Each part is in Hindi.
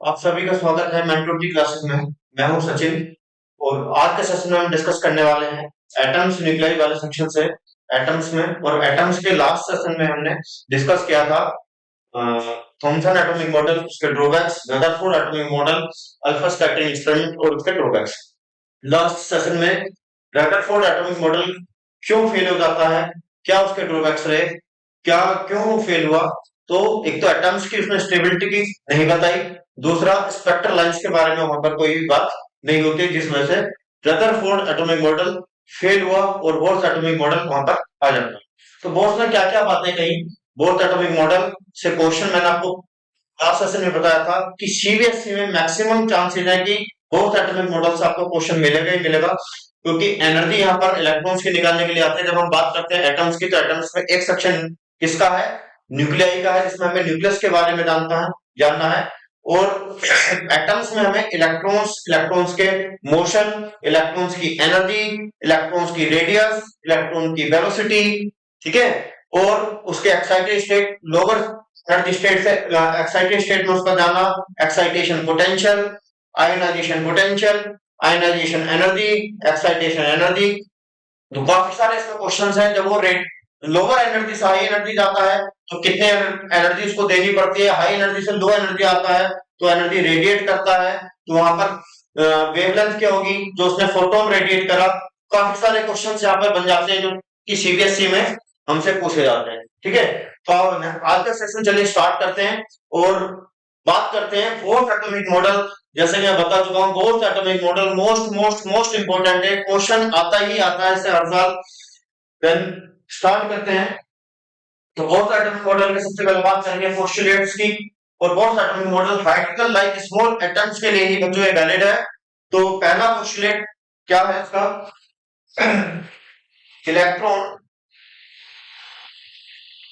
आप सभी का स्वागत है मेंटोर की क्लासेस में। मैं हूं सचिन और आज के सेशन में हम डिस्कस करने वाले हैं एटम्स न्यूक्लियाई वाले सेक्शन से। एटम्स में और एटम्स के लास्ट सेशन में हमने डिस्कस किया था थॉमसन एटॉमिक मॉडल, उसके drawbacks, Rutherford atomic model, alpha scattering experiment और उसके ड्रॉबैक्स। लास्ट सेशन में रदरफोर्ड एटॉमिक मॉडल क्यों फेल हो जाता है, क्या उसके ड्रॉबैक्स रहे, क्या क्यों वो फेल हुआ। तो एक तो एटम्स की उसने स्टेबिलिटी की नहीं बताई, दूसरा स्पेक्ट्रल लाइंस के बारे में वहां पर कोई भी बात नहीं होती, जिस वजह से रदरफोर्ड एटॉमिक मॉडल फेल हुआ और बोर्स एटॉमिक मॉडल वहां पर आ जाता है। तो बोर्स ने क्या क्या बातें कही, बोर्स एटॉमिक मॉडल से क्वेश्चन मैंने आपको लास्ट सेशन में बताया था कि सीबीएसई में मैक्सिमम चांसेस है कि बोथ एटॉमिक मॉडल से आपको क्वेश्चन मिलेगा ही मिलेगा, क्योंकि एनर्जी यहाँ पर इलेक्ट्रॉन्स की निकालने के लिए आते हैं। जब हम बात करते हैं एटम्स की, तो एटम्स में एक सेक्शन किसका है, न्यूक्लियाई का है, जिसमें हमें न्यूक्लियस के बारे में जानना है। और एटम्स में हमें इलेक्ट्रॉन्स, इलेक्ट्रॉन्स के मोशन, इलेक्ट्रॉन्स की एनर्जी, इलेक्ट्रॉन्स की रेडियस, इलेक्ट्रॉन की वेलोसिटी, ठीक है, और उसके excited state, lower energy state से एक्साइटेड स्टेट में उसका जाना, excitation potential, ionization energy, excitation energy. तो काफी सारे इसमें क्वेश्चंस हैं। जब वो लोअर एनर्जी से हाई एनर्जी जाता है तो कितने एनर्जी उसको देनी पड़ती है, हाई एनर्जी से लो एनर्जी आता है तो एनर्जी रेडिएट करता है, तो वहां पर वेवलेंथ क्या होगी जो उसने फोटोन रेडिएट करा। काफी सारे क्वेश्चंस यहाँ पर बन जाते हैं जो कि सीबीएसई में हमसे पूछे जाते हैं। ठीक है, तो आज का सेशन चलिए स्टार्ट करते हैं और बात करते हैं बोर्स एटॉमिक मॉडल। जैसे कि मैं बता चुका हूँ, Bohr's atomic model most most most important है, क्वेश्चन आता ही आता है इससे हर साल। देन स्टार्ट करते हैं। तो बोर्स एटॉमिक मॉडल के सबसे पहले बात करेंगे पोस्टुलेट्स की। और Bohr's atomic model practical like small atoms के लिए ही बच्चों ये वैलिड है। तो पहला पोस्टुलेट क्या है इसका, इलेक्ट्रॉन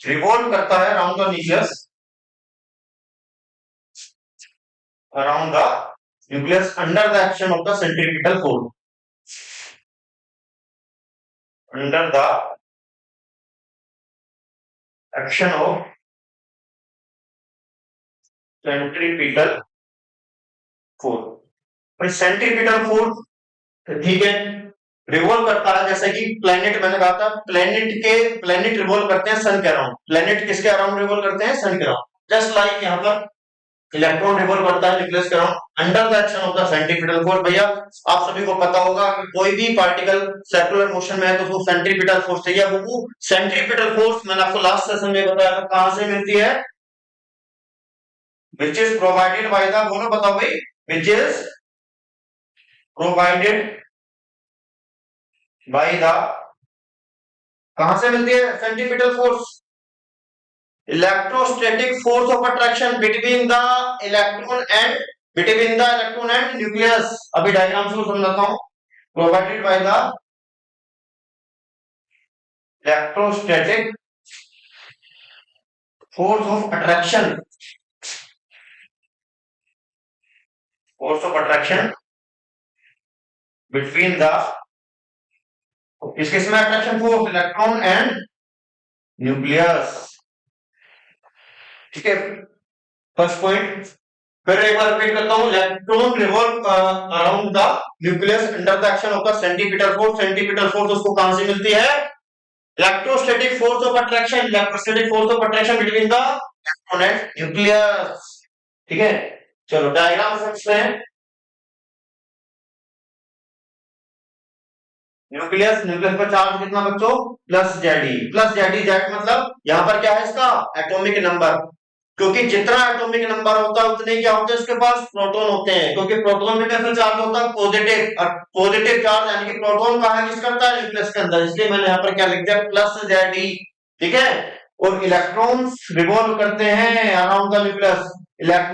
रिवॉल्व करता है around the nucleus, around the nucleus under the action of the centripetal force, under the action of centripetal force. Centripetal force, ठीक है, रिवॉल्व करता है जैसे कि प्लेनेट, मैंने कहा था प्लेनेट रिवॉल्व करते हैं सन के अराउंड। प्लेनेट किसके अराउंड रिवॉल्व करते हैं, सन के अराउंड। जस्ट लाइक यहाँ पर इलेक्ट्रॉन रिवॉल्व करता है न्यूक्लियस के around under the action of the centripetal force. भैया आप सभी को पता होगा कि कोई भी पार्टिकल सर्कुलर मोशन में है तो उसको सेंट्रीपिटल फोर्स चाहिए। वो सेंट्रीपिटल फोर्स मैंने आपको लास्ट सेशन में बताया था कहां से मिलती है, which is provided by the, बोलो बताओ भाई, which is provided by the, कहां से मिलती है centripetal force, electrostatic force of attraction between the electron and, between the electron and nucleus. अभी डायग्राम से समझाता हूं। Provided by the electrostatic force of attraction, force of attraction between the, किस में attraction force, electron and nucleus. ठीक है, फर्स्ट पॉइंट फिर एक बार रिपीट करता हूं, electron revolve around the nucleus under the action of the centripetal force. Centripetal force उसको कहां से मिलती है, electrostatic force of attraction, electrostatic force of attraction between the electron and nucleus. ठीक है, चलो डायग्राम समझते हैं। न्यूक्लियस, न्यूक्लियस पर चार्ज कितना बच्चों, plus JD, plus JD, Z मतलब यहाँ पर क्या है इसका एटॉमिक नंबर, क्योंकि जितना एटॉमिक नंबर होता है उतने क्या होते हैं उसके पास प्रोटॉन होते हैं, क्योंकि प्रोटॉन में कैसा चार्ज होता है, पॉजिटिव। और पॉजिटिव चार्ज यानी कि प्रोटॉन कहाँ यूज करता है, न्यूक्लियस के अंदर, इसलिए मैंने यहाँ पर क्या लिख दिया, प्लस जेडी। ठीक है, और इलेक्ट्रॉन्स रिवॉल्व करते हैं around the nucleus,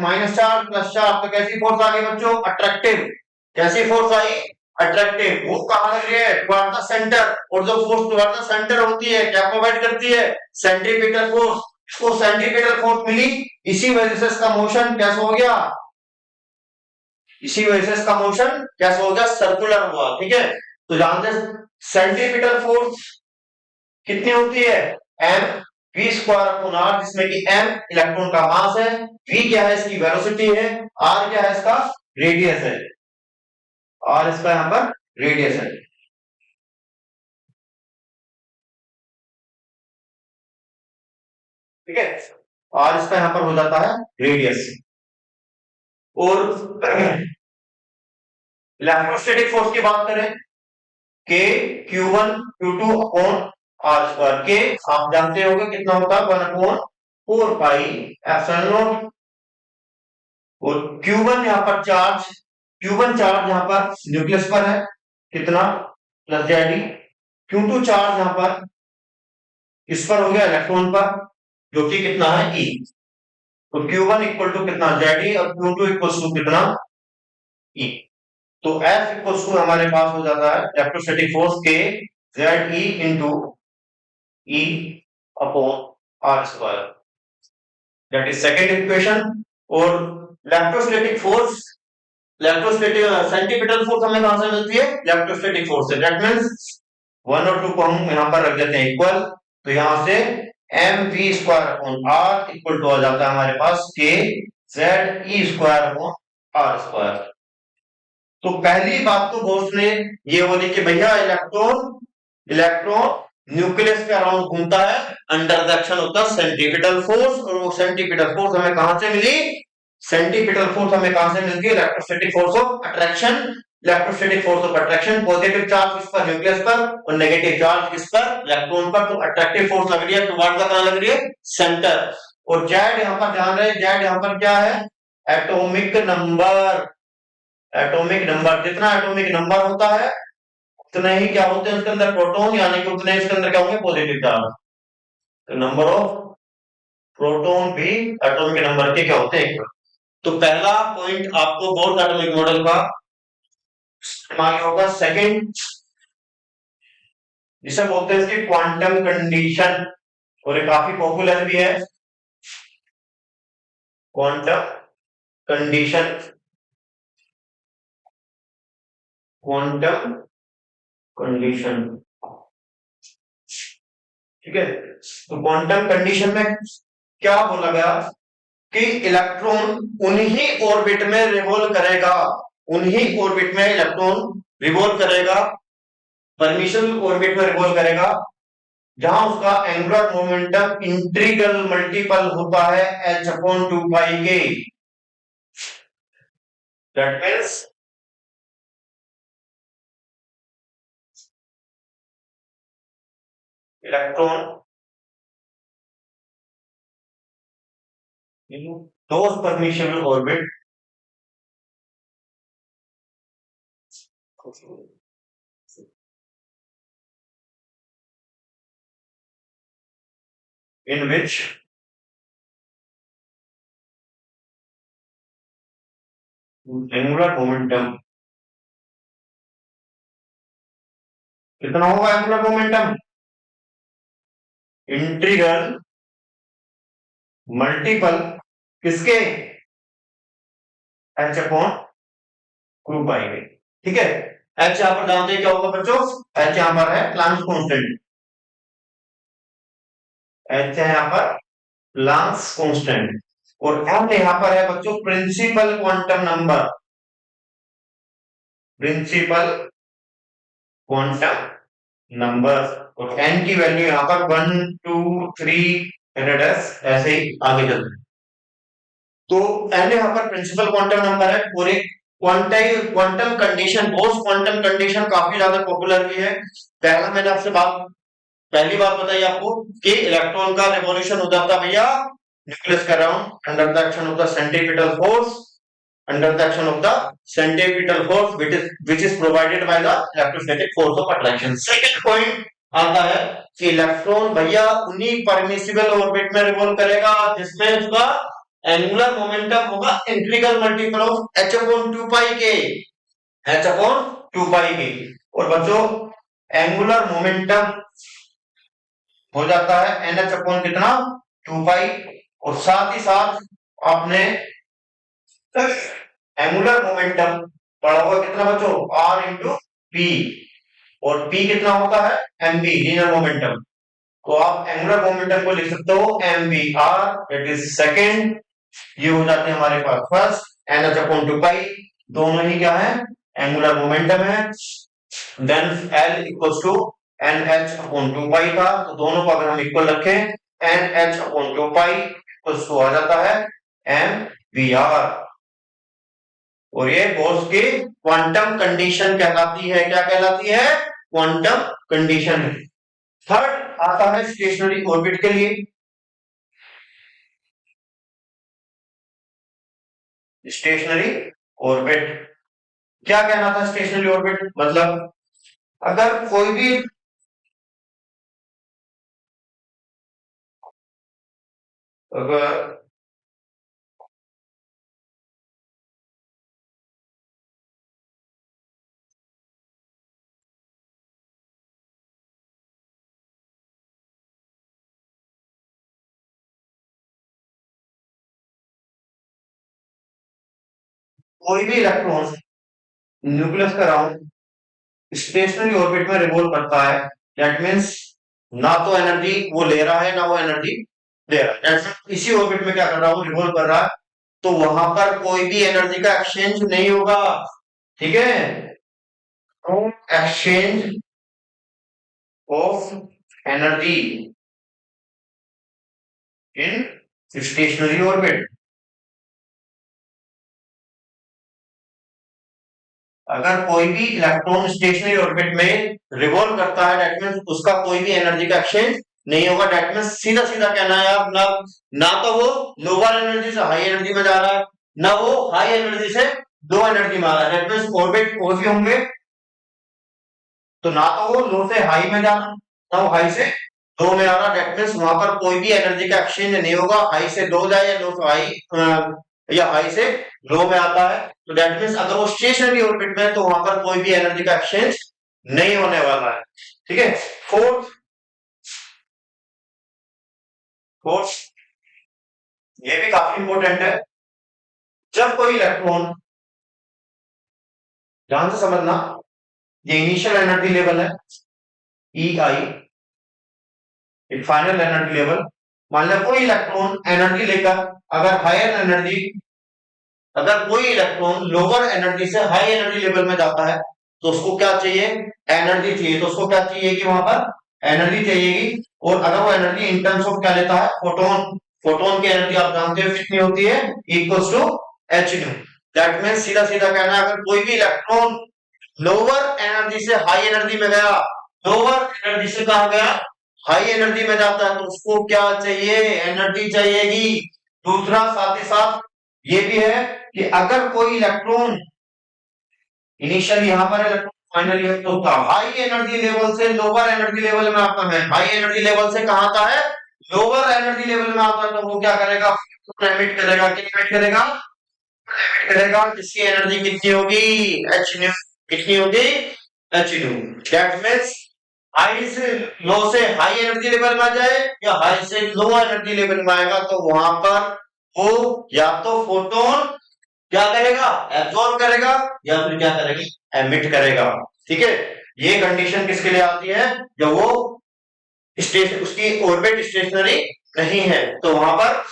minus charge plus charge, तो कैसी फोर्स आ गई बच्चों, अट्रैक्टिव। कैसी फोर्स आई, अट्रैक्टिव। वो कहां लग रही है, टुवर्ड द सेंटर, और जो फोर्स टुवर्ड द सेंटर होती है क्या प्रोवाइड करती है, सेंट्रीपिटल फोर्स। इसको सेंट्रीपिटल फोर्स मिली, इसी वजह से इसका मोशन कैसा हो गया, इसी वजह से इसका मोशन कैसा हो गया, सर्कुलर हुआ। ठीक है, तो जानते हैं सेंट्रीपिटल फोर्स कितनी होती है, M v square upon r, जिसमें कि m इलेक्ट्रॉन का मास है, v क्या है इसकी वेलोसिटी है, r क्या है इसका रेडियस है, r इसका यहां पर रेडियस है। ठीक है, r इसका यहां पर हो जाता है रेडियस। और इलेक्ट्रोस्टैटिक फोर्स की बात करें, K Q1 Q2 upon R square. के आप जानते होंगे कितना होता है, 1 अपॉन 4 पाई एप्सिलॉन नॉट। और Q1 यहाँ पर चार्ज, Q1 चार्ज यहाँ पर न्यूक्लियस पर है, कितना प्लस जेड। Q2 चार्ज यहाँ पर इस पर हो गया इलेक्ट्रॉन पर, जो कि कितना है E। तो Q1 इक्वल टू कितना जेड और Q2 इक्वल टू कितना E। तो F इक्वल टू हमारे पास हो जाता है इलेक्ट्रोस्टैटिक फोर्स के Z E into E upon R square, that is second equation. और electrostatic force, electrostatic centripetal force हमें कहां से मिलती है, इलेक्ट्रोस्टैटिक फोर्स से। दैट मींस 1 और 2 को हम यहां पर रख देते हैं इक्वल, तो यहां से mv square upon r equal to आ जाता है हमारे पास k z e square upon r square. तो पहली बात तो बोस ने ये बोली कि भैया इलेक्ट्रॉन न्यूक्लियस के अराउंड घूमता है under the action of the centripetal force. और वो सेंट्रीपिटल फोर्स हमें कहां से मिली, सेंट्रीपिटल फोर्स हमें कहां से मिलती है, electrostatic force of attraction. Electrostatic force of attraction, positive charge किस पर, न्यूक्लियस पर, और नेगेटिव चार्ज किस पर, इलेक्ट्रॉन पर। तो अट्रैक्टिव फोर्स लग रही है टुवर्ड द, कहां लग रही है, सेंटर। और जेड यहां पर ध्यान रहे, जेड यहां पर क्या है, एटॉमिक नंबर। एटॉमिक नंबर, जितना एटॉमिक नंबर होता है उतने ही क्या होते हैं उसके अंदर प्रोटॉन, यानी कि उतने इसके अंदर क्या होंगे, पॉजिटिव चार्ज। तो नंबर ऑफ प्रोटॉन भी एटॉमिक नंबर के क्या होते हैं। तो पहला पॉइंट आपको बोर्ड एटॉमिक मॉडल का इस्तेमाल होगा। सेकंड, जिसे बोलते हैं इसकी क्वांटम कंडीशन, और ये काफी पॉपुलर भी है, क्वांटम कंडीशन। क्वांटम कंडीशन, ठीक है। तो क्वांटम कंडीशन में क्या बोला गया कि इलेक्ट्रॉन उन्हीं ऑर्बिट में रिवॉल्व करेगा, उन्हीं ऑर्बिट में इलेक्ट्रॉन रिवॉल्व करेगा, परमिशन ऑर्बिट में रिवॉल्व करेगा जहां उसका एंगुलर मोमेंटम इंटीग्रल मल्टीपल होता है h अपॉन 2 पाई के। That means electron those permissible orbit in which angular momentum कितना होगा, एंगुलर मोमेंटम इंटीग्रल मल्टीपल किसके, h अपॉन 2 पाई के। ठीक है, h यहां पर जानते हैं क्या होगा बच्चों, h यहां पर है प्लांक्स कांस्टेंट, h है यहां पर प्लांक्स कांस्टेंट। और m यहां पर है बच्चों principal quantum number, principal quantum number. और n की वैल्यू यहां पर 1 2 3 ऐसे ही आगे चलते हैं। तो n यहां पर प्रिंसिपल क्वांटम नंबर है। और एक quantum condition, Bose quantum condition काफी ज्यादा पॉपुलर भी है। पहला मैंने आपसे पहली बात बताई आपको कि इलेक्ट्रॉन का रिवॉल्यूशन हो जाता है भैया न्यूक्लियस के around under the action of the centripetal force, under the action of the centripetal force which is provided by the electrostatic force of attraction. Second point आता है कि इलेक्ट्रॉन भैया उन्हीं परमिसिबल ऑर्बिट में रिवॉल्व करेगा जिसमें उसका एंगुलर मोमेंटम होगा integral multiple of h upon 2 pi के, h अपॉन 2 पाई के। और बच्चों एंगुलर मोमेंटम हो जाता है nh अपॉन कितना 2 पाई। और साथ ही साथ आपने एंगुलर मोमेंटम पढ़ा होगा कितना बच्चों, r इंटू पी। और p कितना होता है mv, लीनियर मोमेंटम। तो आप एंगुलर मोमेंटम को लिख सकते हो mvr, इट इज सेकेंड, ये हो जाते हैं हमारे पास first, N upon two pi, दोनों ही क्या है, एंगुलर मोमेंटम है। Then L equals to N H upon two pi था, तो दोनों को अगर हम इक्वल रखें, N H upon two pi equals to आ जाता है एम वी आर, और ये बोर्स की क्वांटम कंडीशन कहलाती है। क्या कहलाती है? Quantum condition. थर्ड आता है स्टेशनरी ऑर्बिट के लिए। स्टेशनरी ऑर्बिट क्या कहना था? स्टेशनरी ऑर्बिट मतलब अगर अगर कोई भी इलेक्ट्रॉन न्यूक्लियस का राउंड स्टेशनरी ऑर्बिट में रिवॉल्व करता है, दैट मींस ना तो एनर्जी वो ले रहा है ना वो एनर्जी दे रहा है, दैट मींस इसी ऑर्बिट में क्या कर रहा है, वो रिवॉल्व कर रहा है, तो वहां पर कोई भी एनर्जी का एक्सचेंज नहीं होगा। ठीक है, तो exchange of energy in stationery orbit, अगर कोई भी इलेक्ट्रॉन स्टेशनरी ऑर्बिट में रिवॉल्व करता है, दैट मींस उसका कोई भी एनर्जी का एक्सचेंज नहीं होगा। दैट मींस सीधा सीधा कहना है आप, ना ना तो वो लोअर एनर्जी से हाई एनर्जी में जा रहा है, ना वो हाई एनर्जी से लो एनर्जी में आ रहा है। दैट मींस ऑर्बिट कोई भी होंगे, तो ना तो वो लो से हाई में जाना, ना वो हाई से लो में आना, दैट मींस वहां पर कोई भी एनर्जी का एक्सचेंज नहीं होगा, हाई से लो जाए या लो से हाई, या हाई से लो में आता है, तो दैट मींस अगर वो स्टेशनरी ऑर्बिट में है तो वहां पर कोई भी एनर्जी का एक्सचेंज नहीं होने वाला है। ठीक है, फोर्थ, फोर्थ ये भी काफी इंपॉर्टेंट है। जब कोई इलेक्ट्रॉन, ध्यान से समझना, ये इनिशियल एनर्जी लेवल है ई आई, एक फाइनल एनर्जी लेवल। मान लिया कोई इलेक्ट्रॉन एनर्जी लेकर, अगर हायर एनर्जी, अगर कोई इलेक्ट्रॉन लोअर एनर्जी से हाई एनर्जी लेवल में जाता है, तो उसको क्या चाहिए? एनर्जी चाहिए। तो उसको क्या चाहिए कि वहां पर एनर्जी चाहिएगी, और अगर वो एनर्जी इन टर्म्स ऑफ क्या लेता है? फोटोन। फोटोन की एनर्जी आप जानते हो कितनी होती है? Equals to H nu. That means सीधा सीधा कहना है, अगर कोई भी इलेक्ट्रॉन लोअर एनर्जी से हाई एनर्जी में गया, लोअर एनर्जी से कहा गया, हाई एनर्जी में जाता है, तो उसको क्या चाहिए? एनर्जी चाहिएगी। दूसरा साथ ही साथ ये भी है कि अगर कोई इलेक्ट्रॉन इनिशियल यहां पर इलेक्ट्रॉन फाइनल ईयर तो था, हाई एनर्जी लेवल से लोअर एनर्जी लेवल में आता है, हाई एनर्जी लेवल से कहां आता है? लोअर एनर्जी लेवल में आता है, तो वो क्या करेगा? एमिट करेगा। क्या एमिट करेगा? एमिट करेगा। इसकी एनर्जी कितनी होगी? H new. कितनी होगी? H nu. That means high से लो से हाई एनर्जी लेवल में आ जाए, या हाई से लो एनर्जी लेवल में आएगा, तो वहां पर वो या तो फोटोन क्या करेगा? एब्जॉर्ब करेगा, या फिर क्या करेगा? एमिट करेगा। ठीक है, ये कंडीशन किसके लिए आती है? जब वो उसकी ऑर्बिट स्टेशनरी नहीं है, तो वहां पर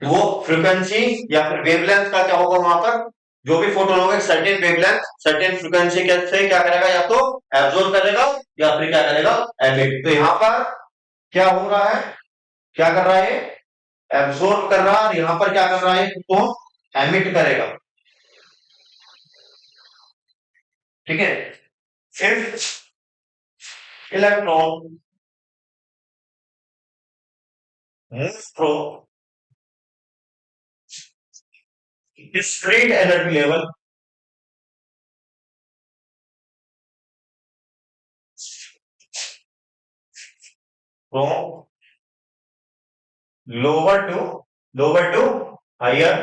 वो फ्रीक्वेंसी या फिर वेवलेंथ का क्या होगा? वहां पर जो भी फोटोन होगा सर्टेन वेवलेंथ, सर्टेन फ्रीक्वेंसी से क्या करेगा? या तो एब्जॉर्ब करेगा, या फिर क्या करेगा? एमिट। तो यहाँ पर क्या हो रहा है? क्या कर रहा है? एब्जॉर्ब कर रहा है, और यहाँ पर क्या कर रहा है? फोटोन एमिट करेगा। ठीक है, fifth, electron move through discrete energy level from lower to higher,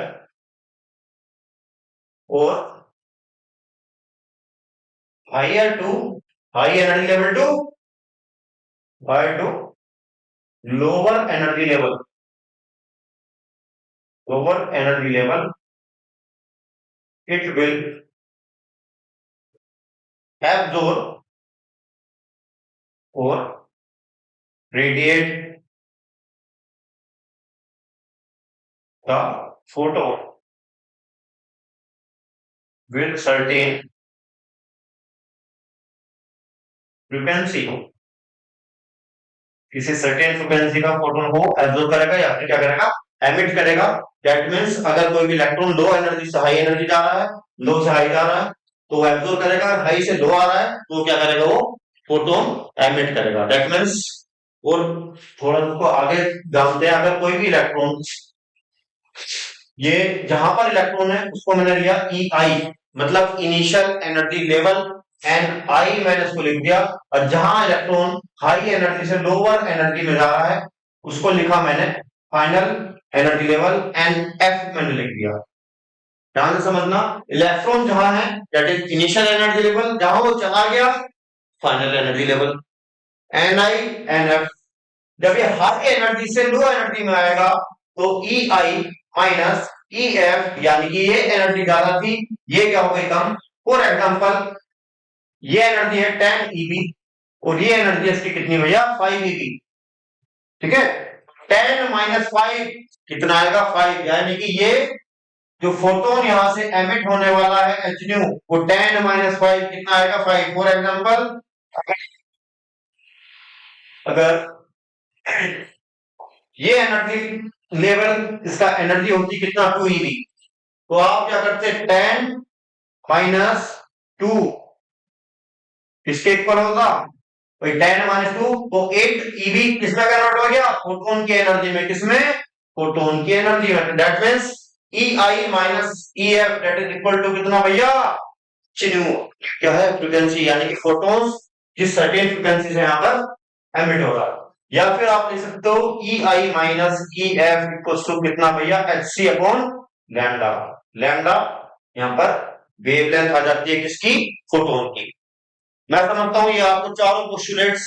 or higher to high energy level to higher to lower energy level, lower energy level, it will absorb or radiate the photon with certain frequency, किसी सर्टेन फ्रीक्वेंसी का फोटोन को एब्जॉर्ब करेगा या फिर क्या करेगा, एमिट करेगा। दैट मींस अगर कोई भी इलेक्ट्रॉन लो एनर्जी से हाई एनर्जी जा रहा है, लो से हाई जा रहा है, तो वो एब्जॉर्ब करेगा, हाई से लो आ रहा है तो क्या करेगा, वो फोटोन एमिट करेगा। दैट मींस, और थोड़ा उसको आगे जानते हैं, अगर कोई भी इलेक्ट्रॉन, ये जहां पर इलेक्ट्रॉन है उसको मैंने लिया ई आई, मतलब initial energy level, and I मैंने उसको लिख दिया, और जहां इलेक्ट्रॉन हाई एनर्जी से लोअर एनर्जी में जा रहा है उसको लिखा मैंने final energy level, and F मैंने लिख दिया। ध्यान से समझना, इलेक्ट्रॉन जहां है that is initial energy level, जहां वो चला गया final energy level, N I N F. जब ये हाई एनर्जी से लो एनर्जी में आएगा तो ई आई माइनस ई एफ, यानी कि ये एनर्जी ज्यादा थी, ये क्या हो गई कम। फॉर एग्जाम्पल, ये एनर्जी है 10 ईबी और ये एनर्जी इसकी कितनी भैया, 5 ईबी। ठीक है, 10 माइनस 5 कितना आएगा, 5, यानी कि ये जो फोटोन यहां से एमिट होने वाला है एच न्यू, वो 10 माइनस 5 कितना आएगा, 5। फॉर एग्जाम्पल, अगर ये एनर्जी लेवल, इसका एनर्जी होती कितना, 2 ईबी, तो आप क्या करते, 10 माइनस 2 किसके इक्वल होगा, 10 माइनस 2, तो 8 ईबी किसमें कन्वर्ट हो गया, फोटोन की एनर्जी में। किसमें, फोटोन की एनर्जी में। That means E I minus E F that is equal to कितना भैया, चिन्यू, क्या है, फ्रीक्वेंसी, यानी कि फोटोन्स जिस सर्टेन फ्रीक्वेंसी से यहां पर एमिट हो रहा है। या फिर आप लिख सकते हो E I minus E F equal to कितना भैया, H C upon lambda. Lambda यहाँ पर वेवलेंथ आ जाती है किसकी, फोटोन की। मैं समझता हूं ये आपको चारों पोस्टुलेट्स,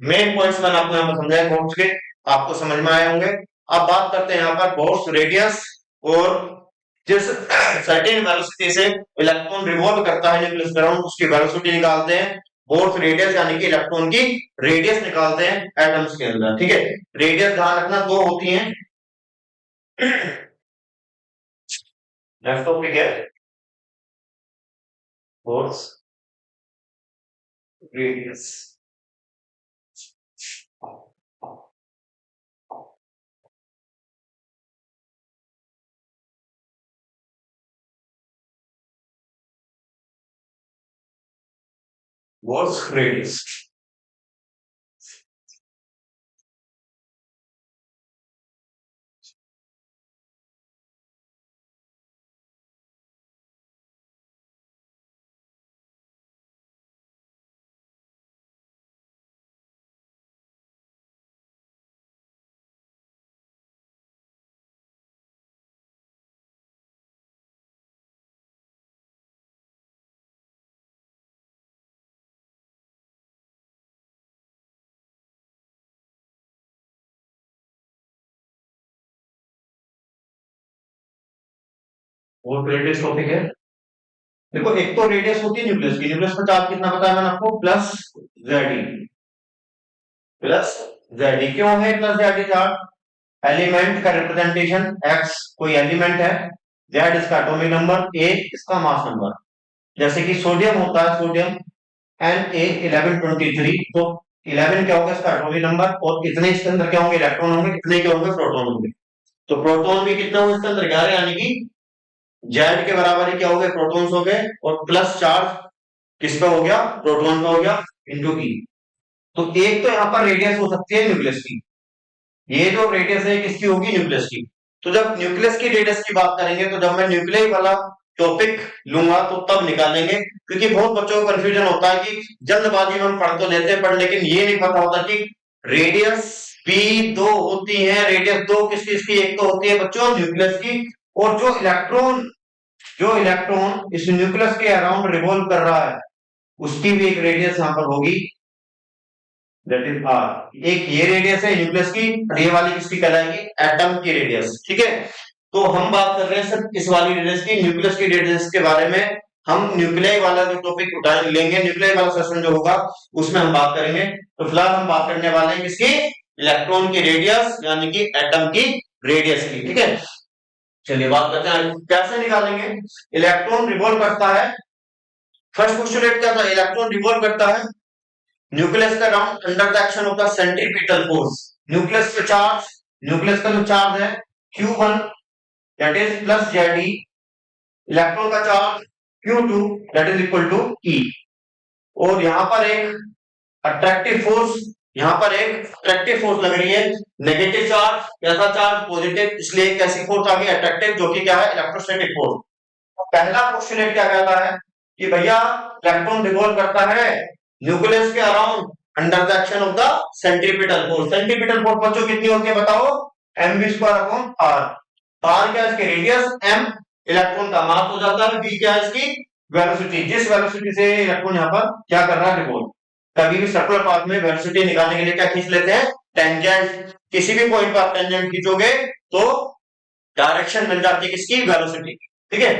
मेन पॉइंट्स मैंने आपको यहाँ पर समझाए बोर्ड्स के, आपको समझ में आए होंगे। अब बात करते हैं यहाँ पर बोर्ड्स रेडियस, और जिस सर्टेन वेलोसिटी से इलेक्ट्रॉन रिवॉल्व करता है न्यूक्लियस के अराउंड, उसकी वेलोसिटी निकालते हैं। बोर्ड्स रेडियस यानी कि इलेक्ट्रॉन की रेडियस निकालते हैं एटम्स के अंदर। ठीक है, रेडियस ध्यान रखना दो होती हैं। नेक्स्ट टॉपिक है बोर्ड्स रेडियस। What's radius? वो रेडियस टॉपिक है। देखो, एक तो रेडियस होती है न्यूक्लियस की, न्यूक्लियस का चार्ज कितना पता है मैंने आपको, प्लस जेडी। प्लस जेडी क्यों है प्लस जेडी चार्ज, एलिमेंट का रिप्रेजेंटेशन एक्स कोई एलिमेंट है, जेड इसका एटॉमिक नंबर, ए इसका मास नंबर। जैसे कि सोडियम होता है, सोडियम एन ए 1123, तो 11 क्या होगा इसका एटॉमिक नंबर, और कितने इसके अंदर क्या होंगे, इलेक्ट्रॉन होंगे, कितने के होंगे, प्रोटॉन होंगे। तो प्रोटॉन भी कितना होगा इसके अंदर, 11, यानी कि जेड के बराबर ही क्या हो गए, प्रोटॉन्स हो गए, और प्लस चार्ज किस पे हो गया, प्रोटॉन पे हो गया, इंटू ई। तो एक तो यहाँ पर रेडियस हो सकती है न्यूक्लियस की, ये जो रेडियस है किसकी होगी, न्यूक्लियस की। तो जब न्यूक्लियस की रेडियस की बात करेंगे, तो जब मैं न्यूक्लियस वाला टॉपिक लूंगा तो तब निकालेंगे, क्योंकि बहुत बच्चों को कंफ्यूजन होता है कि जल्दबाजी में हम पढ़ तो लेते हैं, पर लेकिन ये नहीं पता होता कि रेडियस भी दो होती है। रेडियस दो किसकी किसकी, एक तो होती है बच्चों न्यूक्लियस की, और जो इलेक्ट्रॉन इस न्यूक्लियस के अराउंड रिवॉल्व कर रहा है उसकी भी एक रेडियस यहां पर होगी, दैट इज आर। एक ये रेडियस है न्यूक्लियस की, और ये वाली किसकी कहलाएगी, एटम की रेडियस। ठीक है, तो हम बात कर रहे हैं सिर्फ इस वाली रेडियस की, न्यूक्लियस की रेडियस के बारे में हम न्यूक्लियाई वाला जो टॉपिक उठा लेंगे, न्यूक्लियाई वाला सेशन जो होगा उसमें हम बात करेंगे। तो फिलहाल हम बात करने वाले हैं किसकी, इलेक्ट्रॉन की रेडियस यानी कि एटम की रेडियस की। ठीक है, चलिए बात करते हैं कैसे निकालेंगे। इलेक्ट्रॉन रिवॉल्व करता है, फर्स्ट पोस्टुलेट क्या था, इलेक्ट्रॉन रिवॉल्व करता है न्यूक्लियस का around under the action of the centripetal force. Nucleus पे चार्ज, न्यूक्लियस का जो चार्ज है Q1 that is plus Ze, electron का charge Q2 that is equal to E। और यहां पर एक अट्रैक्टिव फोर्स, यहां पर एक अट्रैक्टिव फोर्स लग रही है, नेगेटिव चार्ज, कैसा चार्ज, पॉजिटिव, इसलिए एक ऐसी फोर्स आ गई अट्रैक्टिव जो कि क्या है, इलेक्ट्रोस्टैटिक फोर्स। पहला पोस्टुलेट क्या कहता है कि भैया इलेक्ट्रॉन रिवॉल्व करता है न्यूक्लियस के around under the action of the centripetal force. Centripetal force बच्चों कितनी होती है बताओ, mv²/r। r क्या है इसकी रेडियस, m इलेक्ट्रॉन का मास हो जाता है, v क्या है इसकी वेलोसिटी, जिस वेलोसिटी से इलेक्ट्रॉन यहाँ पर क्या कर रहा है, रिवॉल्व। कभी भी सर्कुलर पाथ में वेलोसिटी निकालने के लिए क्या खींच लेते हैं, टेंजेंट। किसी भी पॉइंट पर टेंजेंट खींचोगे तो डायरेक्शन मिल जाती है किसकी, वेलोसिटी। ठीक है,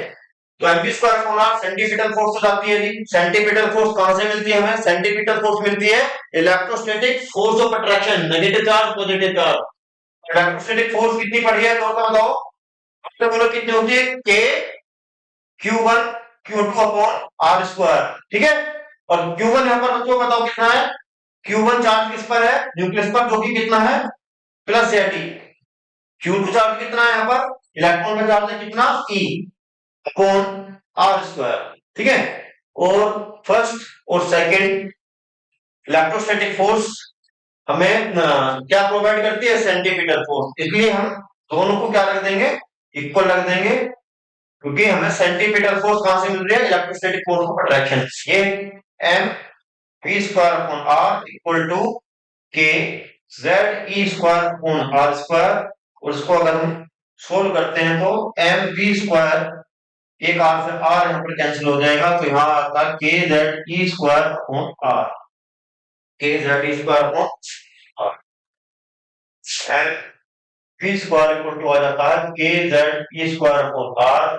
तो mv²/r सेंटीपिटल फोर्स हो जाती है जी। सेंटीपिटल फोर्स कहां से मिलती है हमें, सेंटीपिटल फोर्स मिलती है electrostatic force of attraction, negative charge positive charge. Electrostatic force कितनी पड़ी है दोस्तों बताओ, तो बोलो कितनी होती है, k Q1 Q2/r²। ठीक है, और Q1 यहां पर बच्चों बताओ कितना है, Q1 चार्ज किस पर है, न्यूक्लियस पर, जो कि कितना है प्लस Ze। Q2 चार्ज कितना है यहाँ पर, इलेक्ट्रॉन का चार्ज है कितना, E अपॉन r²। ठीक है, और फर्स्ट और सेकंड इलेक्ट्रोस्टैटिक फोर्स हमें क्या प्रोवाइड करती है, सेंटीपिटल फोर्स, इसलिए हम दोनों को क्या रख देंगे, इक्वल रख देंगे, क्योंकि हमें सेंटीपिटल फोर्स कहां से मिल रही है, इलेक्ट्रोस्टैटिक फोर्स ऑफ अट्रैक्शन। ये mv²/r equal to k Ze²/r²। और इसको अगर हम सोल्व करते हैं तो mv², एक आर से आर यहाँ पर कैंसिल हो जाएगा, तो यहाँ आता है kZe²/r, kZe²/r and v² equal to आ जाता है kZe²/r।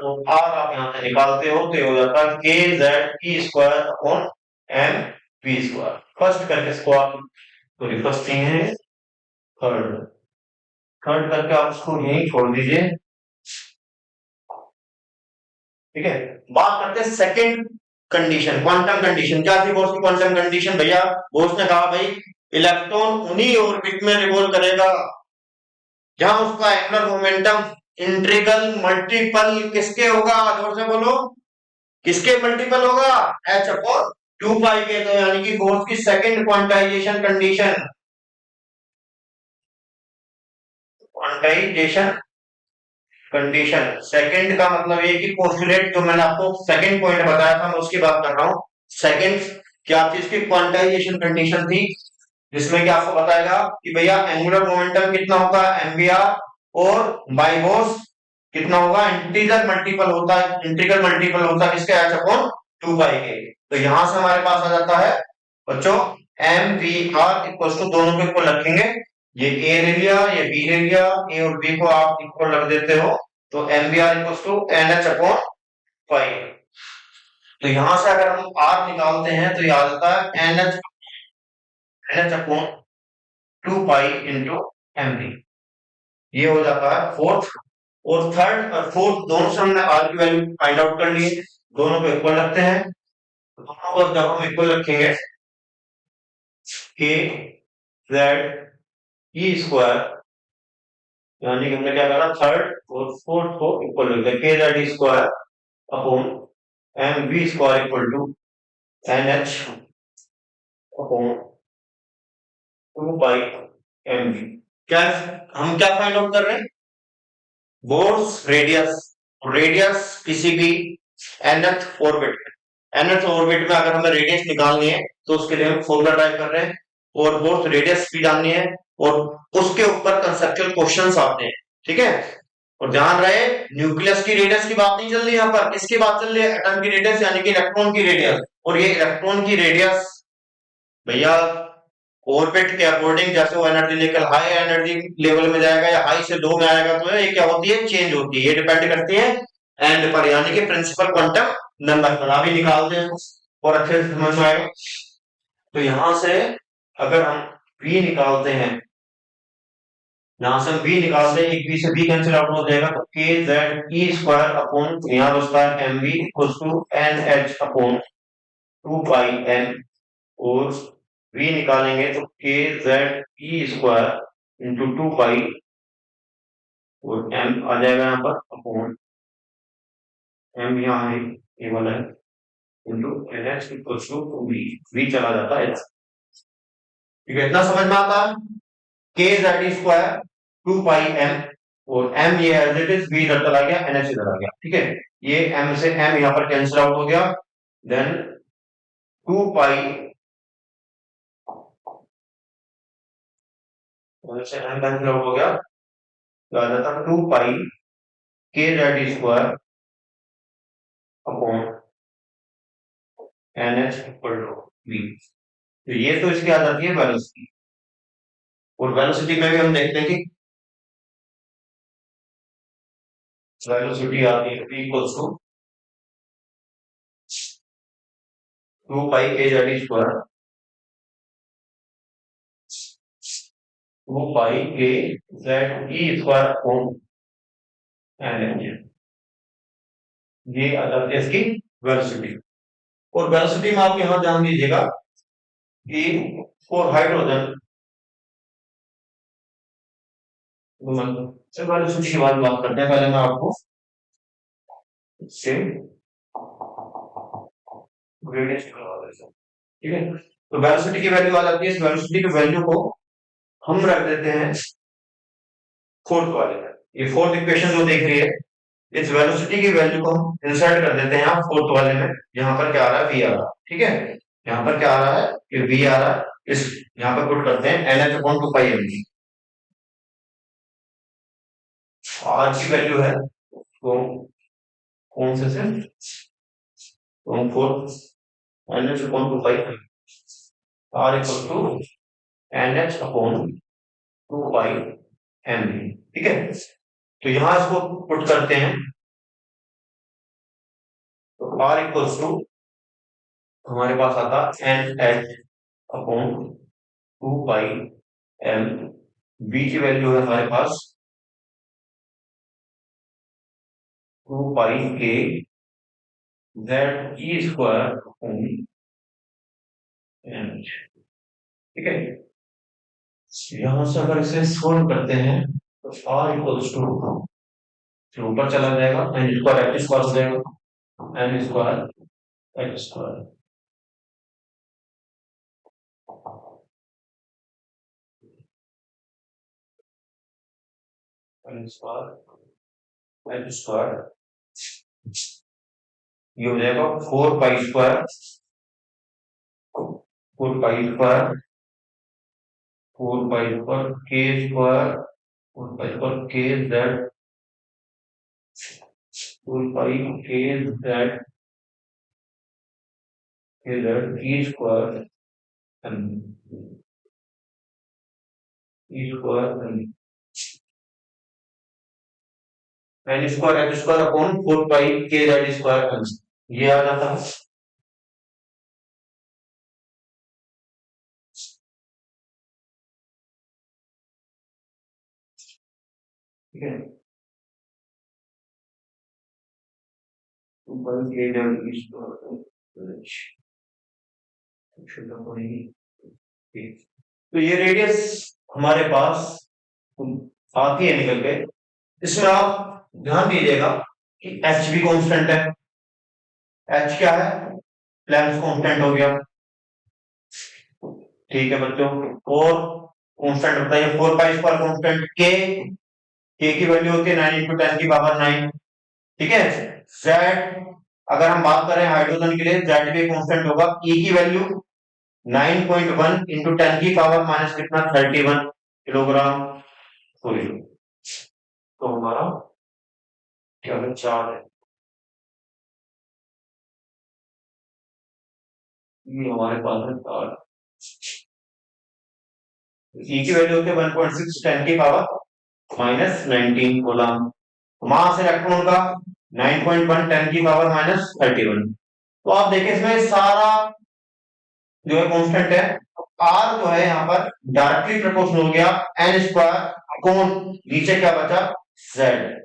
तो r आप यहाँ से निकालते हो तो ये हो जाता है kZe²/mv²। फर्स्ट करके इसको आप, सॉरी फर्स्ट नहीं है, थर्ड, थर्ड करके आप इसको यहीं छोड़ दीजिए। ठीक है, बात करते हैं सेकंड कंडीशन, क्वांटम कंडीशन। क्या थी बोस की क्वांटम कंडीशन भैया, बोस ने कहा भाई इलेक्ट्रॉन उन्हीं ऑर्बिट में रिवॉल्व करेगा जहां उसका एंगुलर मोमेंटम इंटीग्रल मल्टीपल किसके होगा, जोर से बोलो, किसके मल्टीपल होगा, h/2π के। तो यानी कि बोस की second quantization condition, quantization condition second का मतलब ये कि पोस्टुलेट जो मैंने आपको सेकंड पॉइंट बताया था मैं उसकी बात कर रहा हूं। सेकंड क्या चीज की क्वांटाइजेशन कंडीशन थी, जिसमें कि आपको बताएगा कि भैया एंगुलर मोमेंटम कितना होगा mvr, और बाई बोस कितना होगा, इंटीजर मल्टीपल होता है, इंटीग्रल मल्टीपल होता है किसके, h/2π के। तो यहां से हमारे पास आ जाता है बच्चों mvr इक्वल टू, दोनों को इक्वल रखेंगे, ये a ले लिया, ये b ले लिया, a और b को आप इक्वल रख देते हो, तो mvr इक्वल टू nh/π। तो यहां से अगर हम r निकालते हैं तो ये आ जाता है nh/2π इंटू mv। ये हो जाता है फोर्थ। और थर्ड और फोर्थ दोनों से हमने r की वैल्यू फाइंड आउट कर ली, दोनों को इक्वल रखते हैं। दोनों को जब हम इक्वल रखेंगे kZe², यानी कि हमने क्या करा, थर्ड और फोर्थ को इक्वल रख दिया, kZe² upon mv² equal to nh upon 2π mv। क्या हम क्या फाइंड आउट कर रहे हैं, बोर्स रेडियस, रेडियस किसी भी nth ऑर्बिट, nth ऑर्बिट में अगर हमें रेडियस निकालनी है तो उसके लिए हम फॉर्मूला टाइप कर रहे हैं, और बोर्स रेडियस भी जाननी है, और उसके ऊपर कंसेप्चुअल क्वेश्चंस आते हैं। ठीक है, और ध्यान रहे न्यूक्लियस की रेडियस की बात नहीं चल रही यहाँ पर, किसकी बात चल रही है, एटम की रेडियस यानी कि इलेक्ट्रॉन की रेडियस। और ये इलेक्ट्रॉन की रेडियस भैया ऑर्बिट के अकॉर्डिंग, जैसे वो एनर्जी लेकर हाई एनर्जी लेवल में जाएगा या हाई से लो में आएगा, तो ये क्या होती है, चेंज होती है। ये डिपेंड करती है एंड पर, यानी कि प्रिंसिपल क्वांटम नंबर अभी निकालते हैं और अच्छे से समझ में आएगा। तो यहां से अगर हम v निकालते हैं, यहां से हम v निकालते हैं, एक v से v कैंसिल आउट हो जाएगा, तो k z e square upon यहाँ बचता है mv equal to N H upon 2 pi n, और v निकालेंगे तो k z e square into 2 pi, और m आ जाएगा यहाँ पर अपॉन m, यहाँ है ये वाला है, into N H equal to v चला जाता है। ठीक है, इतना समझ में आता है। K Z square 2 pi M, और एम ये एज इट इज, v इधर चला गया, एन एच इधर आ गया। ठीक है, ये m से m यहां पर कैंसिल आउट हो गया, देन 2 पाई से m कैंसिल आउट हो गया, तो आ जाता 2 pi K Z square upon N H equal to v। तो ये तो इसकी आ जाती है वेलोसिटी, और वेलोसिटी में भी हम देखते हैं कि वेलोसिटी आती है v equals to 2 pi K Z square 2 pi K Z E square upon N H, ये आ जाती है इसकी वेलोसिटी। और वेलोसिटी में आप यहां ध्यान दीजिएगा कि फॉर हाइड्रोजन, वेलोसिटी की बात करते हैं, पहले मैं आपको इससे ग्रेडियंट निकलवा देता हूं। ठीक है, तो वेलोसिटी की वैल्यू आ जाती है, इस वेलोसिटी की वैल्यू को हम रख देते हैं फोर्थ वाले में। ये फोर्थ इक्वेशन जो देख रही है, इस वेलोसिटी की वैल्यू को हम इंसर्ट कर देते हैं यहाँ फोर्थ वाले में। यहाँ पर क्या आ रहा है, v आ रहा है। ठीक है, यहाँ पर क्या आ रहा है, कि v आ रहा है, इस यहाँ पर पुट करते हैं N H upon 2 pi M G. R की वैल्यू है, तो कौन से तो fourth N H upon 2 pi R equal to N H upon 2 pi M G. ठीक है, तो यहां इसको पुट करते हैं, तो आर इक्वल टू हमारे पास आता N H upon 2 pi M, B की वैल्यू है हमारे पास 2 pi K Z E square upon N. ठीक है, यहां से अगर इसे सोल्व करते हैं तो आर इक्वल्स टू, ऊपर चला जाएगा, एन स्क्वायर एक्स स्क्वायर हो जाएगा, N square X square, N square X square, ये हो जाएगा 4 pi square, 4 pi square, 4 pi square K square, 4 pi square K Z, 4 pi K Z E square N, E square N square X square upon 4 pi K Z square N, ये आ जाता है। ठीक है, तो ये रेडियस हमारे पास आती है निकल के। इसमें आप ध्यान दीजिएगा कि एच भी कांस्टेंट है, एच क्या है, प्लैंक्स कांस्टेंट हो गया। ठीक है बच्चों, और कांस्टेंट होता है 4 पाई स्क्वायर कांस्टेंट, के की वैल्यू होती है 9 इंटू 10 की पावर 9। ठीक है, जेड अगर हम बात करें हाइड्रोजन के लिए, जेड भी कांस्टेंट होगा, ई की वैल्यू 9.1 इंटू 10 की पावर माइनस कितना 31 किलोग्राम, सॉरी, तो हमारा क्या है 4 है, ये हमारे पास है 4। ई की वैल्यू होती है 1.6 10 की पावर माइनस 19 कूलम। मास इलेक्ट्रॉन का 9.1 10 की पावर माइनस 31। तो आप देखिए इसमें सारा जो है कांस्टेंट है, आर जो है यहाँ पर डायरेक्टली प्रोपोर्शनल हो गया एन स्क्वायर अपॉन नीचे क्या बचा जेड।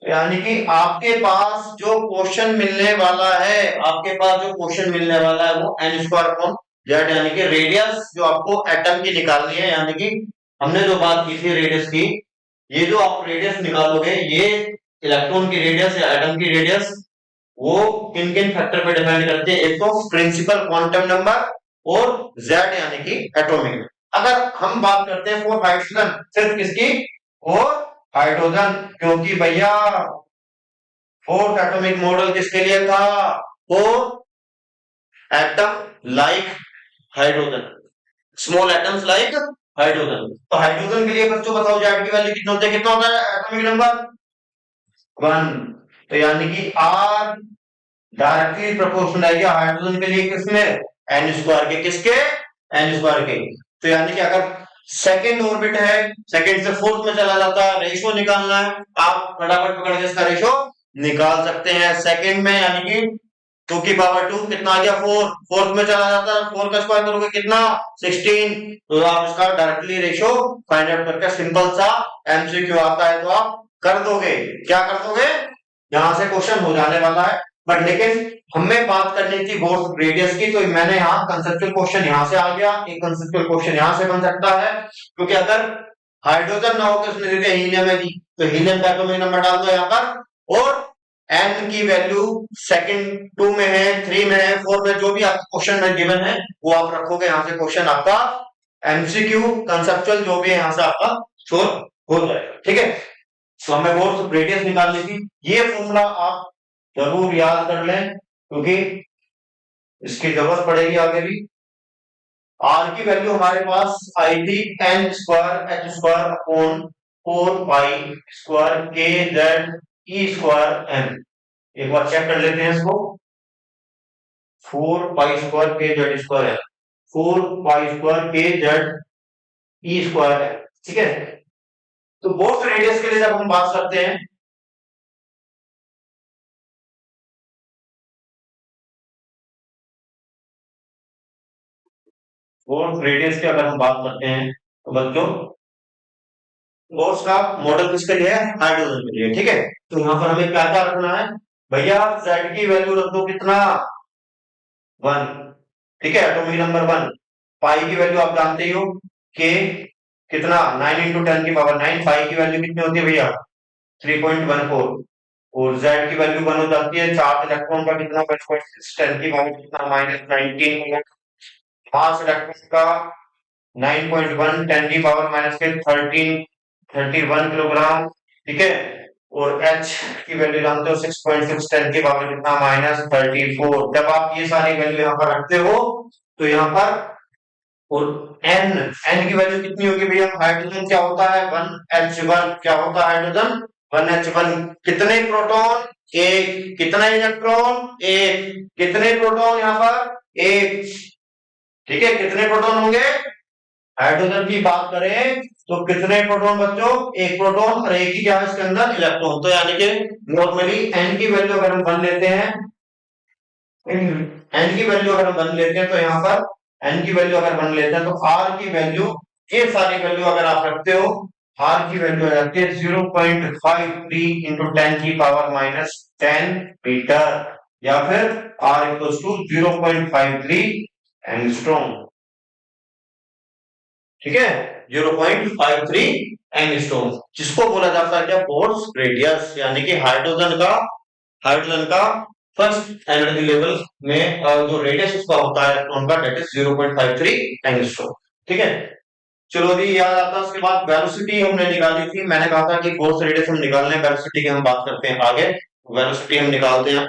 यानी कि आपके पास जो क्वेश्चन मिलने वाला है, आपके पास जो क्वेश्चन मिलने वाला है वो एन स्क्वायर अपॉन जेड, यानी कि रेडियस जो आपको एटम की निकालनी है, यानी कि हमने जो बात की थी रेडियस की, ये जो आप रेडियस निकालोगे ये इलेक्ट्रॉन की रेडियस या एटम की रेडियस, वो किन किन फैक्टर पे डिपेंड करती है, एक तो प्रिंसिपल क्वांटम नंबर और जेड यानी कि एटॉमिक। अगर हम बात करते हैं फॉर हाइड्रोजन, सिर्फ किसकी, और हाइड्रोजन, क्योंकि भैया फोर्थ एटॉमिक मॉडल किसके लिए था, four atom like hydrogen, small atoms like hydrogen. तो हाइड्रोजन के लिए बच्चों बताओ जेड की वैल्यू कितना होता है, कितना होता है एटॉमिक नंबर 1। तो यानी कि आर डायरेक्टली प्रोपोर्शनल आएगा हाइड्रोजन के लिए किसमें, एन स्क्वायर के, किसके, एन स्क्वायर के। तो यानी कि अगर सेकंड ऑर्बिट है, सेकंड से फोर्थ में चला जाता है, रेशो निकालना है, आप फटाफट पकड़ के इसका रेशो निकाल सकते हैं। सेकंड में यानी कि 2 की पावर 2 कितना आ गया 4, फोर्थ में चला जाता है, 4 का स्क्वायर करोगे कितना 16। तो आप इसका डायरेक्टली रेशो फाइंड आउट करके सिंपल सा एमसीक्यू आता है तो आप कर दोगे, क्या कर दोगे, यहां से क्वेश्चन हो जाने वाला है। बट लेकिन हमें बात करनी थी बोर्ड रेडियस की, तो मैंने यहाँ कंसेप्चुअल क्वेश्चन यहाँ से आ गया, एक कंसेप्चुअल क्वेश्चन यहाँ से बन सकता है, क्योंकि अगर हाइड्रोजन ना हो तो उसने दे हीलियम है दी, तो हीलियम का एटॉमिक नंबर डाल दो यहाँ पर, और एन की वैल्यू सेकंड 2 में है, 3 में है, 4 में, जो भी आपका क्वेश्चन में गिवन है वो आप रखोगे, यहाँ से क्वेश्चन आपका एमसीक्यू कंसेप्चुअल जो भी है यहाँ से आपका शोर हो जाएगा। ठीक है, तो हमें वो रेडियस निकालनी थी, ये फॉर्मूला आप जरूर याद कर लें क्योंकि इसकी जरूरत पड़ेगी आगे भी। आर की वैल्यू हमारे पास आई थी N square H square upon 4 pi square K Z E square N. एक बार चेक कर लेते हैं इसको, 4 pi square K Z square N, 4 pi square K Z E square N. ठीक है, तो बोथ रेडियस के लिए जब हम बात करते हैं, बोथ रेडियस की अगर हम बात करते हैं तो बच्चों बोर्स का मॉडल किसके लिए है, हाइड्रोजन के लिए। ठीक है, तो यहाँ पर हमें क्या क्या रखना है भैया, जेड की वैल्यू रख दो कितना 1। ठीक है, एटॉमिक नंबर 1। पाई की वैल्यू आप जानते ही हो, के कितना 9 इंटू 10 की पावर 9, पाई की वैल्यू कितनी होती है भैया 3.14, और जेड की वैल्यू 1 हो जाती है, चार्ज इलेक्ट्रॉन का कितना 1.6, 10 की पावर कितना -19, मास इलेक्ट्रॉन का 9.1, 10 की पावर माइनस के 31 किलोग्राम। ठीक है, और एच की वैल्यू जानते हो 6.6, 10 की पावर कितना -34। जब आप ये सारी वैल्यू यहाँ पर रखते हो तो यहाँ पर, और एन, एन की वैल्यू कितनी होगी भैया, हाइड्रोजन क्या होता है 1H1, क्या होता है हाइड्रोजन 1H1। कितने प्रोटॉन, एक, कितना इलेक्ट्रॉन एक, कितने प्रोटॉन यहाँ पर एक। ठीक है, कितने प्रोटॉन होंगे, हाइड्रोजन की बात करें तो कितने प्रोटॉन बच्चों, एक प्रोटॉन, और एक ही क्या है इसके अंदर इलेक्ट्रॉन। तो यानी कि नॉर्मली एन की वैल्यू अगर हम 1 लेते हैं, एन की वैल्यू अगर हम 1 लेते हैं तो यहाँ पर एन की वैल्यू अगर 1 लेते हैं तो आर की वैल्यू, ये सारी वैल्यू अगर आप रखते हो, आर की वैल्यू आ जाती है 0.53 इंटू 10 की पावर -10 मीटर, या फिर आर इक्वल टू 0.53 एंगस्ट्रॉम। ठीक है, 0.53 एंगस्ट्रॉम, जिसको बोला जाता है क्या, बोर्स रेडियस, यानी कि हाइड्रोजन का फर्स्ट एनर्जी लेवल में जो रेडियस उसका होता है इलेक्ट्रॉन का, दैट इज 0.53 एंगस्ट्रॉम। ठीक है, चलो अभी याद आता है, उसके बाद वेलोसिटी हमने निकाली थी, मैंने कहा था कि फोर्स रेडियस हम निकाल लें, वेलोसिटी की हम बात करते हैं आगे, वेलोसिटी हम निकालते हैं।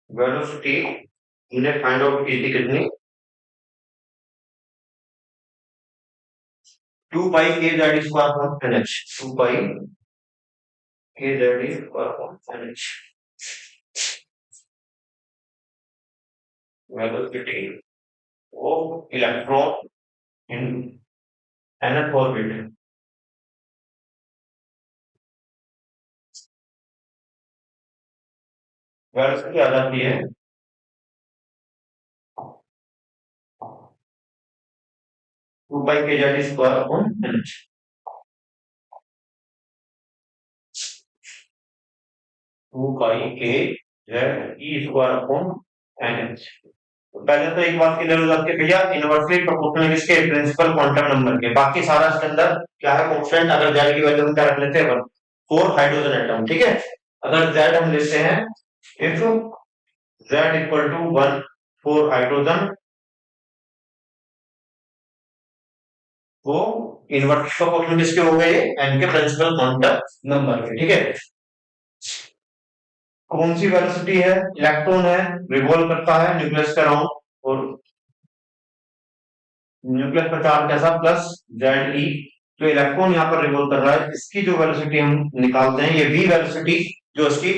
वेलोसिटी हमने फाइंड आउट की थी कितनी, 2 pi K Z square upon NH, 2 pi K Z square upon NH, velocity of electron in nth orbit. Velocity आ जाती है 2πkz² two pi K Z E square upon N H. पहले तो एक बात क्लियर हो जाती है भैया, इनवर्सली प्रोपोर्शनल किसके, प्रिंसिपल क्वांटम नंबर के। बाकी सारा इसके अंदर क्या है, कांस्टेंट। अगर जेड की वैल्यू हम क्या रख लेते हैं, 4 हाइड्रोजन एटम, ठीक है। अगर जेड हम लेते हैं, if Z equal to 1 4 hydrogen, वो इनवर्सली प्रोपोर्शनल किसके हो गए, एन के प्रिंसिपल क्वांटम नंबर के, ठीक है। कौन सी वेलोसिटी है, इलेक्ट्रॉन है, रिवॉल्व करता है न्यूक्लियस के अराउंड, और न्यूक्लियस का चार्ज कैसा, प्लस जेड ई। तो इलेक्ट्रॉन यहाँ पर रिवॉल्व कर रहा है, इसकी जो वेलोसिटी हम निकालते हैं, ये वी वेलोसिटी, जो इसकी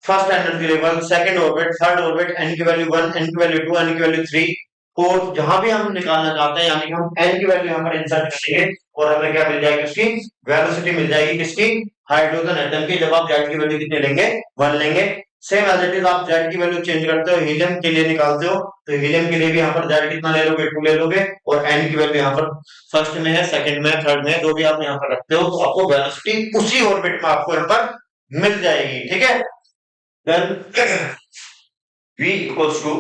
first energy level, second orbit, third orbit, N की वैल्यू 1, एन की वैल्यू 2, एन की वैल्यू 3, फोर्थ, जहां भी हम निकालना चाहते हैं, यानी कि हम एन की वैल्यू यहाँ पर इंसर्ट करेंगे और हमें क्या मिल जाएगी, उसकी वेलोसिटी मिल जाएगी किसकी, हाइड्रोजन एटम की। जब आप जेड की वैल्यू कितने लेंगे, 1 लेंगे। सेम एज इट इज आप जेड की वैल्यू चेंज करते हो, हीलियम के लिए निकालते हो, तो हीलियम के लिए भी यहाँ पर जेड कितना ले लोगे, 2 ले लोगे, और एन की वैल्यू यहाँ पर फर्स्ट में है, सेकंड में, थर्ड में, जो भी आप यहाँ पर रखते हो, तो आपको वेलोसिटी उसी ऑर्बिट में आपको यहाँ पर मिल जाएगी, ठीक है। Then v equals to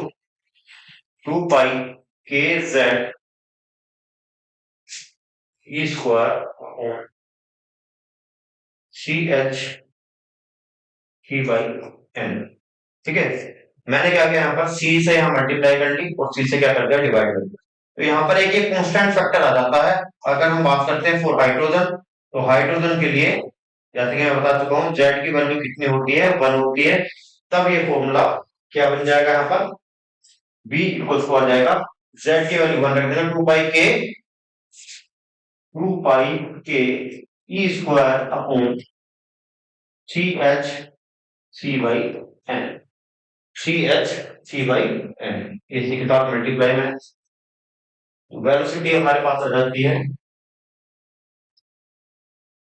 2 pi K Z E square C H की बाई एन, ठीक है। मैंने क्या किया, यहाँ पर सी से यहाँ मल्टीप्लाई कर ली और सी से क्या कर दिया, डिवाइड कर दिया। तो यहाँ पर एक कांस्टेंट फैक्टर आ जाता है। अगर हम बात करते हैं फॉर हाइड्रोजन, तो हाइड्रोजन के लिए जैसे कि मैं बता चुका हूँ, जेड की वैल्यू कितनी होती है, 1 होती है। तब ये फॉर्मूला क्या बन जाएगा, यहाँ पर बी इक्वल्स टू आ जाएगा, जेड की वैल्यू 1 रख देना, 2 pi K E square upon C H C by N, C H C by N, इसी के साथ मल्टीप्लाई में वेलोसिटी हमारे पास आ जाती है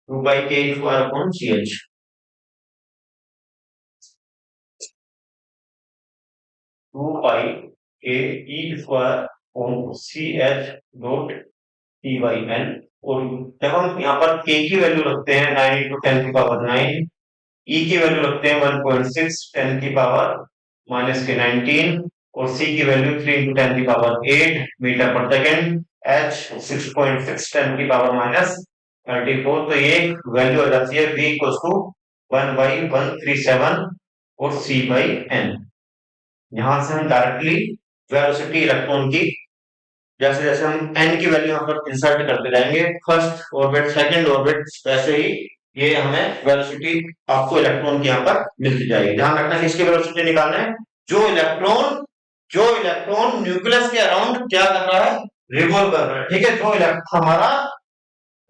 2 pi K square upon C H. 2 pi K E square upon C H dot T by N. और जब हम यहाँ पर के की वैल्यू रखते हैं 9 इंटू 10 की पावर 9, ई की वैल्यू रखते हैं 1.6 10 की पावर माइनस के 19, और सी की वैल्यू 3 इंटू 10 की पावर 8 मीटर पर सेकेंड, एच 6.6 10 की पावर माइनस 34। तो ये वैल्यू आ जाती है v इक्वल्स टू 1/137 और c बाई एन। यहां से हम डायरेक्टली वेलोसिटी इलेक्ट्रॉन की, जैसे जैसे हम n की वैल्यू यहाँ पर इंसर्ट करते जाएंगे, फर्स्ट ऑर्बिट, सेकंड ऑर्बिट, वैसे ही ये हमें वेलोसिटी आपको इलेक्ट्रॉन की यहाँ पर मिलती जाएगी। ध्यान रखना किसकी वेलोसिटी निकालना है, जो इलेक्ट्रॉन न्यूक्लियस के अराउंड क्या कर रहा है, रिवॉल्व कर रहा है, ठीक है। जो इलेक्ट्रॉन हमारा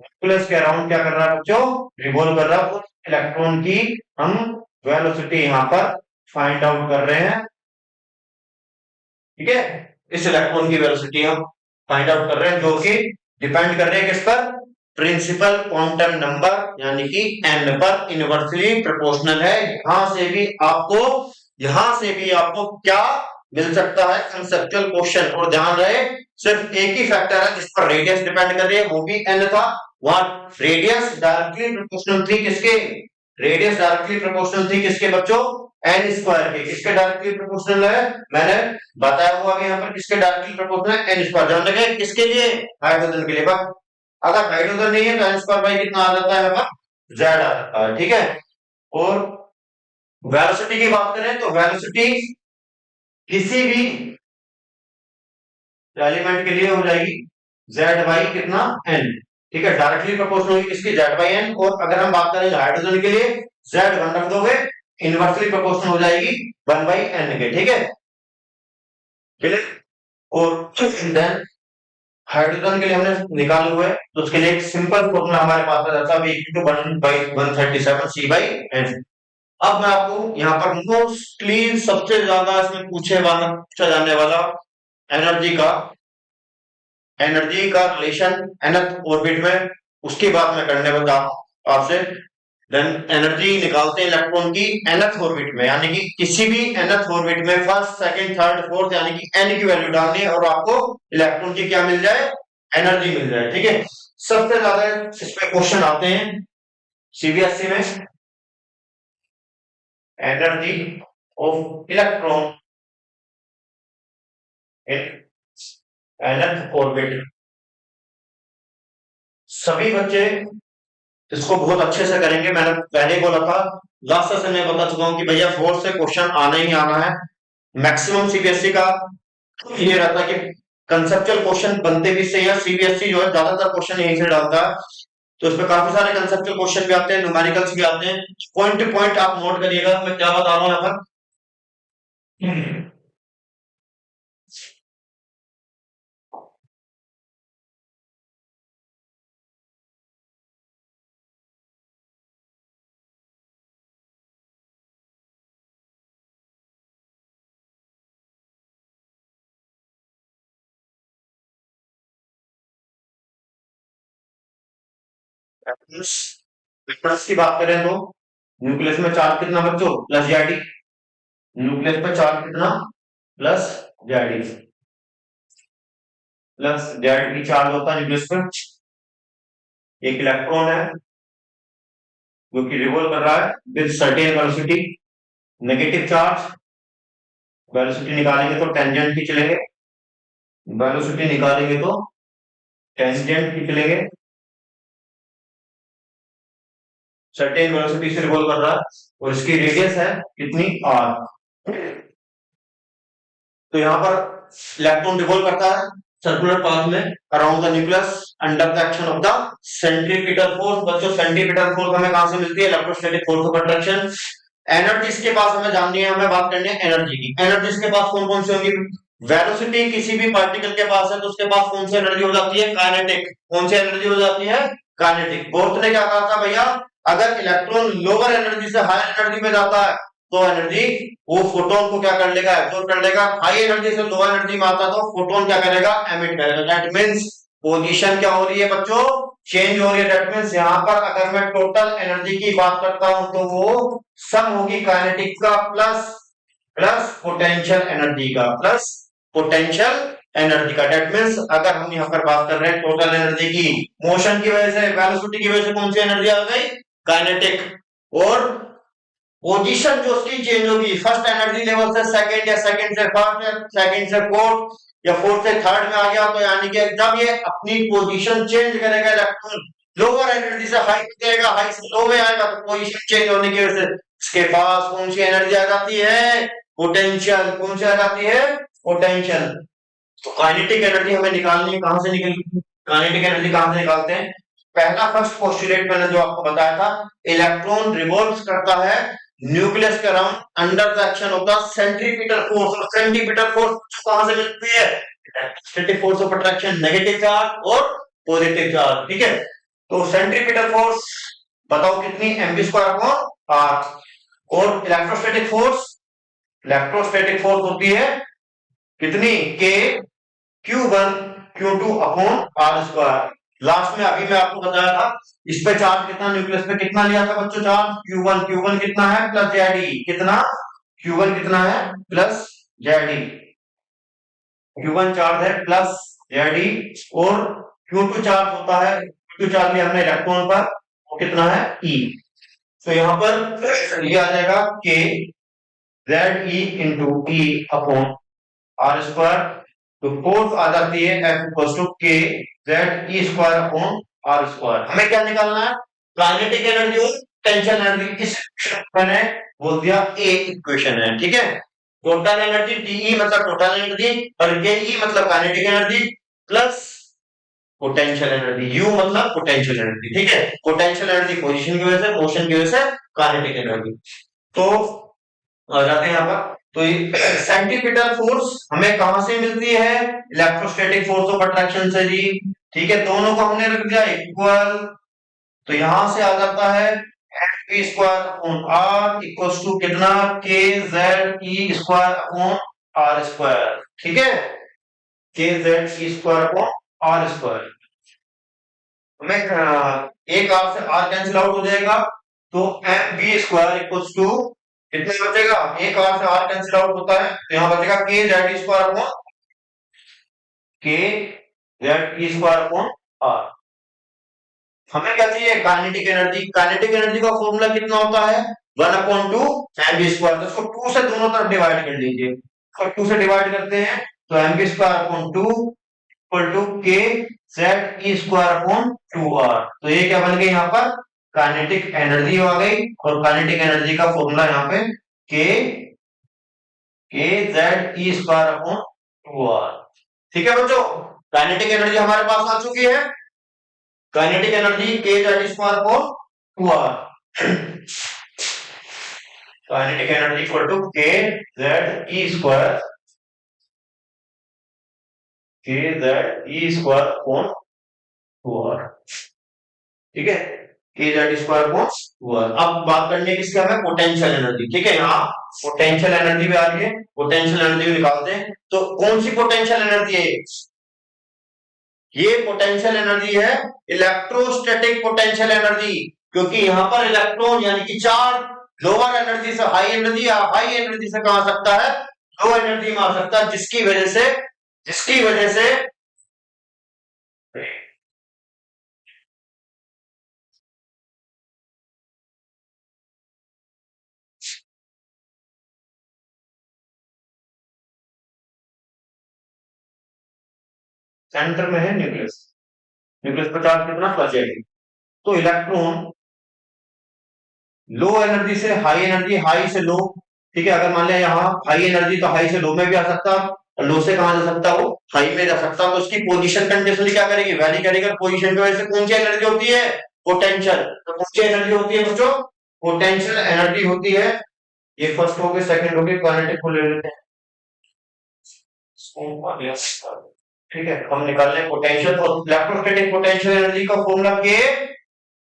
न्यूक्लियस के अराउंड क्या कर रहा है बच्चों, रिवॉल्व कर रहा है, उस इलेक्ट्रॉन की हम वेलोसिटी यहाँ पर फाइंड आउट कर रहे हैं, ठीक है। इस इलेक्ट्रॉन की वेलोसिटी हम फाइंड आउट कर रहे हैं, जो कि डिपेंड कर रहे हैं किस पर, प्रिंसिपल क्वांटम नंबर यानी कि एन पर, इनवर्सली प्रोपोर्शनल है। यहां से भी आपको क्या मिल सकता है, कंसेप्चुअल क्वेश्चन। और ध्यान रहे सिर्फ एक ही फैक्टर है जिस पर रेडियस डिपेंड कर रही है, वो भी एन था। वहां रेडियस डायरेक्टली प्रोपोर्शनल थी किसके, रेडियस डायरेक्टली प्रोपोर्शनल थी किसके बच्चों, एन स्क्वायर के। किसके डायरेक्टली प्रोपोर्शनल है, मैंने बताया हुआ कि यहाँ पर किसके डायरेक्टली प्रोपोर्शनल है, एन स्क्वायर। ध्यान रखें किसके लिए, हाइड्रोजन के लिए। अगर हाइड्रोजन नहीं है तो एन स्क्वायर बाई कितना आ जाता है, यहाँ पर जेड आ जाता है, ठीक है। और वेलोसिटी की बात करें तो वेलोसिटी किसी भी एलिमेंट के लिए हो जाएगी जेड बाई कितना, एन, ठीक है। डायरेक्टली प्रोपोर्शनल होगी किसकी, जेड बाई एन। और अगर हम बात करें हाइड्रोजन के लिए, जेड 1 रख दोगे, इनवर्सली प्रोपोर्शनल हो जाएगी 1 बाई एन के, ठीक है। और देन हाइड्रोजन के लिए हमने निकाले हुए, तो उसके लिए एक सिंपल फॉर्मूला हमारे पास आ जाता है, 1/137 c बाई एन। अब मैं आपको यहाँ पर मोस्टली सबसे ज्यादा इसमें पूछा जाने वाला एनर्जी का रिलेशन nth ऑर्बिट में, उसकी बात मैं करने वाला आपसे। देन एनर्जी निकालते हैं इलेक्ट्रॉन की nth ऑर्बिट में, यानी कि किसी भी nth ऑर्बिट में फर्स्ट सेकंड थर्ड फोर्थ यानी कि n की वैल्यू डालनी है और आपको इलेक्ट्रॉन की क्या मिल जाए, एनर्जी मिल जाए। ठीक है, सबसे ज्यादा इस पे क्वेश्चन आते हैं सीबीएसई में, energy of electron in nth orbit. सभी बच्चे इसको बहुत अच्छे से करेंगे, मैंने पहले ही बोला था, लास्ट सेशन में बता चुका हूं कि भैया फोर्थ से क्वेश्चन आना ही आना है। मैक्सिमम सीबीएसई का ये रहता है कि कंसेप्चुअल क्वेश्चन बनते भी सही है, सीबीएसई जो है ज्यादातर क्वेश्चन यहीं से डालता है, तो इसमें काफी सारे कंसेप्चुअल क्वेश्चन भी आते हैं, न्यूमेरिकल्स भी आते हैं। पॉइंट टू पॉइंट आप नोट करिएगा मैं क्या बता रहा हूं यहाँ पर। न्यूक्लियस की बात करें तो न्यूक्लियस में चार्ज कितना बच्चों, प्लस जेडी। न्यूक्लियस पे चार्ज कितना, plus JD, plus Z charge होता है न्यूक्लियस पे। एक इलेक्ट्रॉन है जो कि रिवॉल्व कर रहा है with certain velocity, negative charge. Velocity निकालेंगे तो टेंजेंट की चलेंगे, वेलोसिटी निकालेंगे तो टेंजेंट की चलेंगे, सर्टेन वेलोसिटी से रिवॉल्व कर रहा है और इसकी रेडियस है कितनी, आर। तो यहाँ पर इलेक्ट्रॉन रिवॉल्व करता है सर्कुलर पाथ में around the nucleus under the action of the centripetal force. बच्चों सेंट्रीपिटल फोर्स हमें कहां से मिलती है, electrostatic force of attraction. Energy इसके पास हमें जाननी है, हमें बात करनी है एनर्जी की। एनर्जी इसके पास कौन कौन सी होगी, वेलोसिटी किसी भी पार्टिकल के पास है तो उसके पास कौन सी एनर्जी हो जाती है, काइनेटिक। कौन सी एनर्जी हो जाती है, काइनेटिक। बोर्थ ने क्या कहा था भैया, अगर इलेक्ट्रॉन लोअर एनर्जी से हाई एनर्जी में जाता है तो एनर्जी वो फोटोन को क्या कर लेगा, एब्जॉर्ब कर लेगा। हाई एनर्जी से लो एनर्जी में आता तो फोटोन क्या करेगा, एमिट करेगा। दैट मींस पोजीशन क्या हो रही है बच्चों, चेंज हो रही है। दैट मींस यहाँ पर अगर मैं टोटल एनर्जी की बात करता हूं तो वो सम होगी काइनेटिक का प्लस प्लस पोटेंशियल एनर्जी का, प्लस पोटेंशियल एनर्जी का। दैट मींस अगर हम यहाँ पर बात कर रहे हैं टोटल एनर्जी की, मोशन की वजह से, वेलोसिटी की वजह से कौन सी एनर्जी आ गई, काइनेटिक। और पोजीशन जो उसकी चेंज होगी, फर्स्ट एनर्जी लेवल से सेकंड या सेकंड से फर्स्ट या सेकंड से फोर्थ या फोर्थ से थर्ड में आ गया तो यानी कि जब ये अपनी पोजीशन चेंज करेगा इलेक्ट्रॉन लोअर एनर्जी से हाई जाएगा, हाई से लो में आएगा तो पोजीशन चेंज होने की वजह से इसके पास कौन सी एनर्जी आ जाती है, पोटेंशियल। कौन सी आ जाती है, पोटेंशियल। तो काइनेटिक एनर्जी हमें निकालनी है, कहां से निकल, काइनेटिक एनर्जी कहां से निकालते हैं। पहला फर्स्ट पोस्टुलेट मैंने जो आपको बताया था, इलेक्ट्रॉन रिवॉल्व करता है न्यूक्लियस के around under the action of the centripetal force. और सेंट्रीपिटल फोर्स कहां से मिलती है, electrostatic force of attraction, negative charge और पॉजिटिव चार्ज। ठीक है, तो सेंट्रीपिटल फोर्स बताओ कितनी, mv स्क्वायर अपॉन आर। और इलेक्ट्रोस्टैटिक फोर्स होती है कितनी, k q1 q2 upon R square. Last में अभी मैं आपको बताया था इस पे चार्ज कितना, न्यूक्लियस पे कितना लिया था बच्चों चार्ज, Q1। Q1 कितना है, प्लस जेडी। कितना, Q1 कितना है, प्लस जेडी। Q1 चार्ज है प्लस जेडी और Q2 चार्ज होता है, Q2 चार्ज लिया हमने इलेक्ट्रॉन पर, वो कितना है, E। तो यहां पर ये आ जाएगा K Z E into E upon R square. तो फोर्स आ जाती है F equal to K Z E square upon R square. हमें क्या निकालना है, काइनेटिक एनर्जी और टेंशन एनर्जी। इस मैंने बोल दिया ए इक्वेशन है। ठीक है, टोटल एनर्जी टीई मतलब टोटल एनर्जी और के ई मतलब kinetic energy plus potential energy, U मतलब पोटेंशियल एनर्जी। ठीक है, पोटेंशियल एनर्जी पोजीशन की वजह से, मोशन की वजह से काइनेटिक एनर्जी। तो आ जाते हैं यहाँ पर, तो सेंट्रीपिटल फोर्स हमें कहां से मिलती है, इलेक्ट्रोस्टैटिक फोर्स ऑफ अट्रैक्शन से जी। ठीक है, दोनों को हमने रख दिया इक्वल, तो यहां से आ जाता है mv square upon R equal to कितना, K Z E square upon R square. ठीक है, K Z E square upon R square. हमें एक आर से आर कैंसिल आउट हो जाएगा, तो M B square equals to कितने बचेगा, एक आर से आर कैंसिल आउट होता है, तो यहाँ बचेगा के जेड स्क्वायर अपॉन के जेड स्क्वायर अपॉन आर। हमें क्या चाहिए, काइनेटिक एनर्जी। काइनेटिक एनर्जी का फॉर्मूला कितना होता है, 1/2 एम बी स्क्वायर। तो इसको 2 से दोनों तरफ डिवाइड कर लीजिए, और 2 से डिवाइड करते हैं तो M B square upon 2 equal to K Z E square upon 2r। तो ये क्या बन गई, यहाँ पर काइनेटिक एनर्जी आ गई, और काइनेटिक एनर्जी का फॉर्मूला यहाँ पे के Z E square upon 2r। ठीक है बच्चों, काइनेटिक एनर्जी हमारे पास आ चुकी है। Kinetic energy K Z square upon 2r। Kinetic energy equal to K Z E square, K Z E square upon 2r। ठीक है, K Z square upon 2r। अब बात करनी है किसके, हमें पोटेंशियल एनर्जी। ठीक है, यहाँ पोटेंशियल एनर्जी भी आ रही है, पोटेंशियल एनर्जी भी निकालते हैं। तो कौन सी पोटेंशियल एनर्जी है ये पोटेंशियल एनर्जी है इलेक्ट्रोस्टैटिक पोटेंशियल एनर्जी, क्योंकि यहाँ पर इलेक्ट्रॉन यानी कि चार्ज लोअर एनर्जी से हाई एनर्जी या हाई एनर्जी से कहा सकता है लो एनर्जी में आ सकता है, जिसकी वजह से सेंटर में है न्यूक्लियस, न्यूक्लियस पर चार्ज कितना, प्लस एटी। तो इलेक्ट्रॉन लो एनर्जी से हाई एनर्जी, हाई से लो। ठीक है, अगर मान लिया यहाँ हाई एनर्जी तो हाई से लो में भी आ सकता, और लो से कहा जा सकता, वो हाई में जा सकता। तो उसकी पोजीशन कंडीशन क्या करेगी, वैरी करेगी। पोजीशन की वजह से कौन सी एनर्जी होती है, पोटेंशियल। तो कौन सी एनर्जी होती है बच्चों, पोटेंशियल एनर्जी होती है। ये फर्स्ट हो गई, सेकंड हो गई, काइनेटिक को ले लेते हैं। ठीक है, हम निकाल लें पोटेंशियल और इलेक्ट्रोस्टैटिक पोटेंशियल एनर्जी का फॉर्मूला के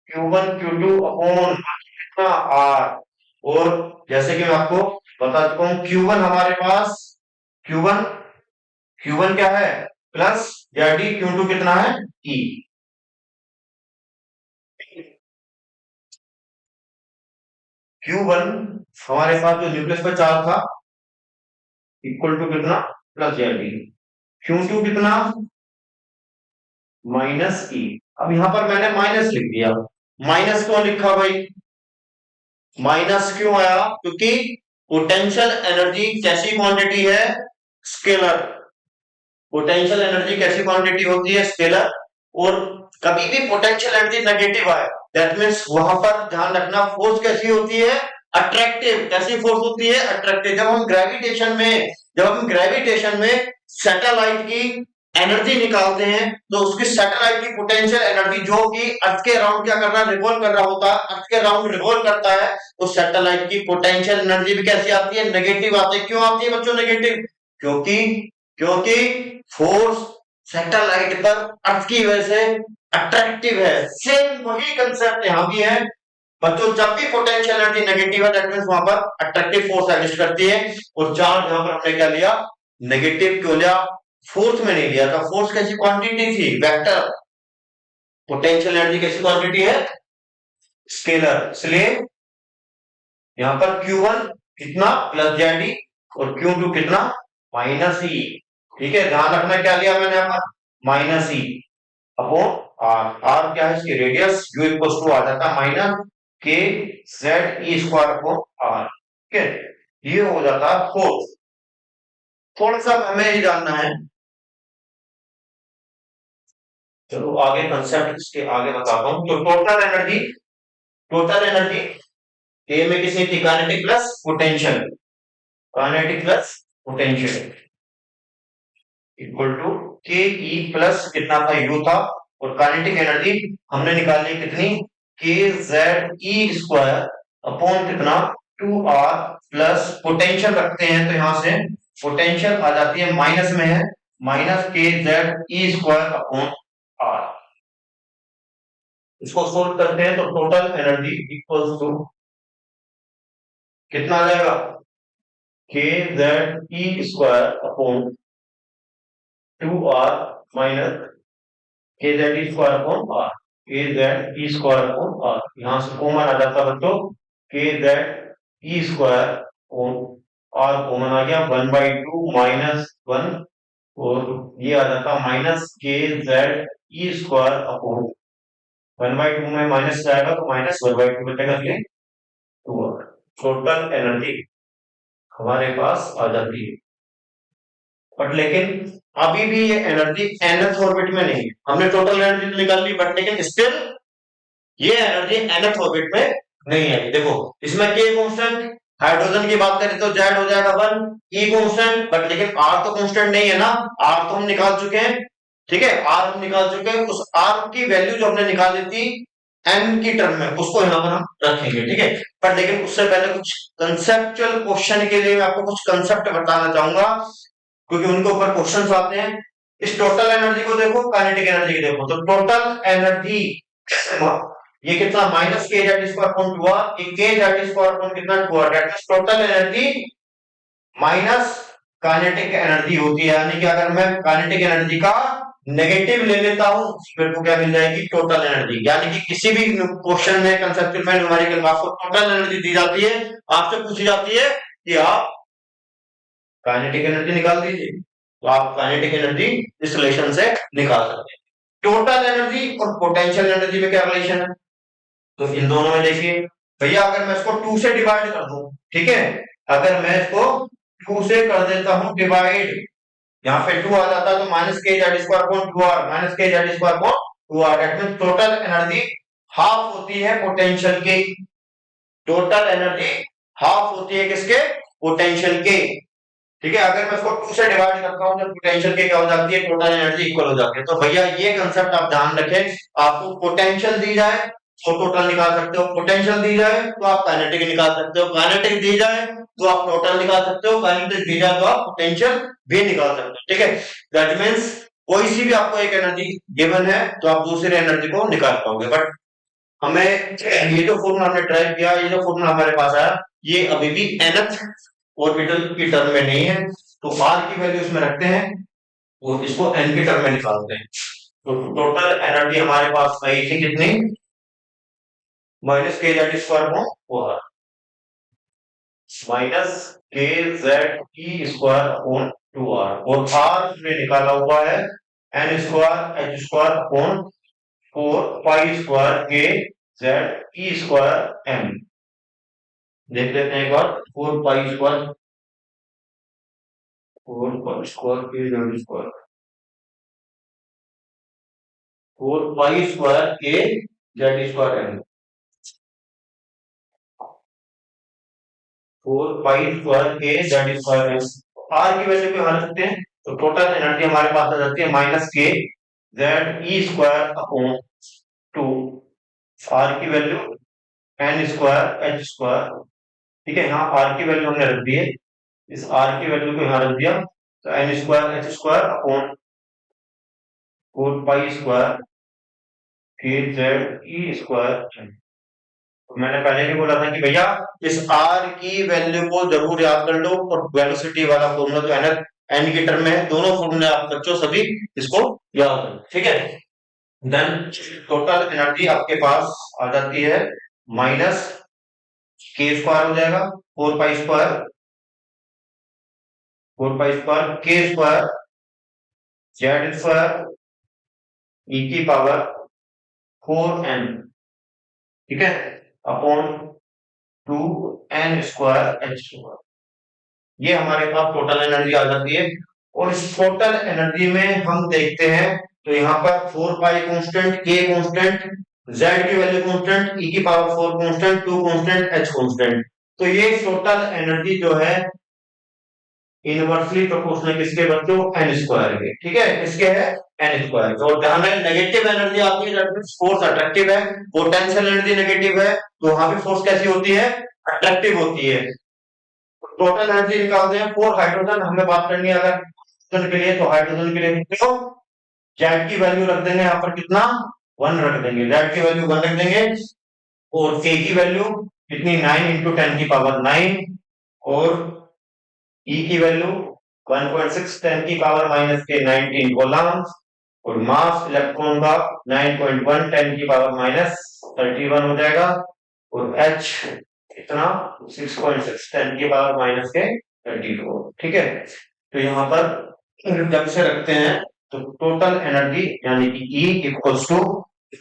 Q1 Q2 अपॉन आर। और जैसे कि मैं आपको बता चुका हूं, Q1 हमारे पास Q1 Q1 क्या है, प्लस या डी, Q2 कितना है, E। Q1 हमारे पास जो न्यूक्लियस पर चार्ज था इक्वल टू कितना, प्लस या डी। Q2 कितना, माइनस E। अब यहां पर मैंने माइनस लिख दिया। माइनस क्यों लिखा भाई, माइनस क्यों आया, क्योंकि पोटेंशियल एनर्जी कैसी क्वांटिटी है, स्केलर। पोटेंशियल एनर्जी कैसी क्वांटिटी होती है, स्केलर। और कभी भी पोटेंशियल एनर्जी नेगेटिव आए, दैट मींस वहां पर ध्यान रखना फोर्स कैसी होती है, अट्रैक्टिव। कैसी फोर्स होती है, अट्रैक्टिव। जब हम ग्रेविटेशन में सैटेलाइट की एनर्जी निकालते हैं, तो उसकी सैटेलाइट की पोटेंशियल एनर्जी जो कि अर्थ के अराउंड क्या कर रहा है, रिवॉल्व कर रहा होता है, अर्थ के अराउंड रिवॉल्व करता है, तो सैटेलाइट की पोटेंशियल एनर्जी भी कैसी आती है, नेगेटिव आती है। क्यों आती है बच्चों नेगेटिव, क्योंकि क्योंकि फोर्स सैटेलाइट पर अर्थ की वजह से अट्रैक्टिव है। सेम वही कंसेप्ट यहां भी है बच्चों, जब भी पोटेंशियल एनर्जी नेगेटिव है, दैट मींस वहां पर अट्रैक्टिव फोर्स एग्जिस्ट करती है। और चार्ज यहां पर हमने क्या लिया, नेगेटिव क्यों लिया, फोर्स में नहीं लिया था। फोर्स कैसी क्वांटिटी थी, वेक्टर। पोटेंशियल एनर्जी कैसी क्वांटिटी है, स्केलर। इसलिए यहां पर Q1 कितना, प्लस जेडी, और Q2 कितना, माइनस ई। ठीक है, ध्यान रखना क्या लिया मैंने यहाँ पर, minus E upon R. R क्या है, इसकी रेडियस, यू इक्वल टू आ जाता है minus K Z E square upon R. ठीक है, ये हो जाता है फोर्स। थोड़ा सा हमें ये जानना है, चलो आगे कंसेप्ट इसके आगे बताता हूं। तो टोटल एनर्जी ए में किसी थी, kinetic plus potential, kinetic plus potential equal to K E plus कितना था, यू था। और काइनेटिक एनर्जी हमने निकाली कितनी, के जेड ई स्क्वायर अपॉन कितना, 2r प्लस पोटेंशियल रखते हैं, तो यहां से पोटेंशियल आ जाती है, माइनस में है, minus K Z E square upon R. इसको सोल्व करते हैं तो टोटल एनर्जी इक्वल्स टू कितना आ जाएगा, K Z E square upon 2r minus K Z E square upon R. K Z E square upon R, यहां से कॉमन आ जाता बच्चों K Z E square upon R common आ गया, 1/2 माइनस 1, और ये आ जाता minus K Z E square upon 1/2 में माइनस जाएगा तो माइनस 1/2 बचेगा, ये 2r। टोटल एनर्जी हमारे पास आ जाती है, बट लेकिन अभी भी ये एनर्जी nth ऑर्बिट में नहीं है। हमने टोटल एनर्जी तो निकाल ली, बट लेकिन स्टिल ये एनर्जी nth ऑर्बिट में नहीं आई। देखो इसमें k कांस्टेंट, हाइड्रोजन की बात करें तो z हो जाएगा 1, e कांस्टेंट, बट लेकिन r तो कांस्टेंट नहीं है ना, r तो हम निकाल चुके हैं, ठीक है, r हम निकाल चुके हैं। उस r की वैल्यू जो हमने निकाली थी n की टर्म में, उसको यहां पर हम रखेंगे, ठीक है। पर लेकिन उससे पहले कुछ कंसेप्चुअल क्वेश्चन के लिए मैं आपको कुछ कंसेप्ट बताना चाहूंगा, क्योंकि उनके ऊपर क्वेश्चंस आते हैं। इस टोटल एनर्जी को देखो, काइनेटिक एनर्जी को देखो, तो टोटल एनर्जी ये कितना, minus K Z square upon 2r, ये के जेड स्क्वायर अपॉन कितना 2r, that means total energy minus kinetic energy होती है। यानी कि अगर मैं काइनेटिक एनर्जी का नेगेटिव ले लेता हूं, फिर को क्या मिल जाएगी, टोटल एनर्जी। यानी कि किसी भी क्वेश्चन में, कंसेप्चुअल में, न्यूमेरिकल में आपको टोटल एनर्जी दी जाती है, आपसे पूछी जाती है कि आप काइनेटिक एनर्जी निकाल दीजिए, तो आप काइनेटिक एनर्जी इस रिलेशन से निकाल सकते हैं। टोटल एनर्जी और पोटेंशियल एनर्जी में क्या रिलेशन है, तो इन दोनों में देखिए भैया, अगर मैं इसको 2 से डिवाइड कर दूं, ठीक है, अगर मैं इसको 2 से कर देता हूं डिवाइड, यहाँ पे 2 आ जाता है तो minus K Z square upon 2r, minus K Z square upon 2r, that means total energy half होती है पोटेंशियल की। टोटल एनर्जी हाफ होती है किसके, पोटेंशियल के, ठीक है। अगर मैं इसको 2 से डिवाइड करता हूं तो पोटेंशियल के क्या हो जाती है, टोटल एनर्जी इक्वल हो जाती है। तो भैया ये कंसेप्ट आप ध्यान रखें, आपको पोटेंशियल दी जाए तो टोटल निकाल सकते हो, पोटेंशियल दी जाए तो आप काइनेटिक निकाल सकते हो, काइनेटिक दी जाए तो आप टोटल निकाल सकते हो, काइनेटिक दी जाए तो आप पोटेंशियल भी निकाल सकते हो, ठीक है। दैट मींस कोई सी भी आपको एक एनर्जी गिवन है तो आप दूसरी एनर्जी को निकाल पाओगे। बट हमें ये जो फॉर्मूला हमने ट्राई किया, ये जो फॉर्मूला हमारे पास आया, ये अभी भी nth ऑर्बिटल की टर्म में नहीं है, तो r की वैल्यू इसमें रखते हैं और इसको n की टर्म में निकालते हैं। तो टोटल एनर्जी हमारे पास आई थी कितनी, minus K Z square upon 4, minus K Z E square upon 2r, और r में निकाला हुआ है n square h square upon 4 pi square K Z E square m। देख लेते हैं एक बार, 4 pi square K Z square, 4 pi square K Z square m, 4 pi square K Z square m। r की वैल्यू को हटा सकते हैं, तो टोटल एनर्जी हमारे पास आ जाती है minus K Z E square upon 2, r की value n square h square, ठीक है। यहाँ r की वैल्यू हमने रख दी है, इस r की वैल्यू को यहाँ रख दिया, तो n square h square upon 4 pi square K Z E square. मैंने पहले भी बोला था कि भैया इस r की वैल्यू को जरूर याद कर लो, और वेलोसिटी वाला फॉर्मूला जो है ना n की टर्म में है, दोनों फॉर्मूले आप बच्चों सभी इसको याद करो, ठीक है। देन टोटल एनर्जी आपके पास आ जाती है माइनस के स्क्वायर हो जाएगा, 4 pi square K square Z square ई की पावर 4n, ठीक है, upon 2n square h square. ये हमारे पास टोटल एनर्जी आ जाती है। और इस टोटल एनर्जी में हम देखते हैं तो यहाँ पर 4 पाई कांस्टेंट, k कांस्टेंट, z की वैल्यू कांस्टेंट, e की power 4 constant, 2 constant, h constant. तो ये टोटल एनर्जी जो है इनवर्सली प्रोपोर्शनल किसके बच्चों, n स्क्वायर के, ठीक है, किसके है, n स्क्वायर। तो जहां में नेगेटिव एनर्जी आती है दैट मींस फोर्स अट्रैक्टिव है, पोटेंशियल एनर्जी नेगेटिव है, तो वहां पे फोर्स कैसी होती है, अट्रैक्टिव होती है। टोटल एनर्जी निकालते हैं फॉर हाइड्रोजन, हमें बात करनी है अगर हाइड्रोजन के लिए, तो हाइड्रोजन के लिए देखो जेड की वैल्यू रख देंगे यहाँ पर कितना, 1 रख देंगे, जेड की वैल्यू 1 रख देंगे, और के की वैल्यू कितनी, 9 इंटू 10 की पावर 9, और ई की वैल्यू 1.6 10 की पावर माइनस के 19 कूलम्ब, और मास इलेक्ट्रॉन का 9.1 10 की पावर -31 हो जाएगा और H इतना 6.6 10 की पावर -34। ठीक है, तो यहाँ पर जब से रखते हैं तो टोटल एनर्जी यानी कि E इक्वल्स टू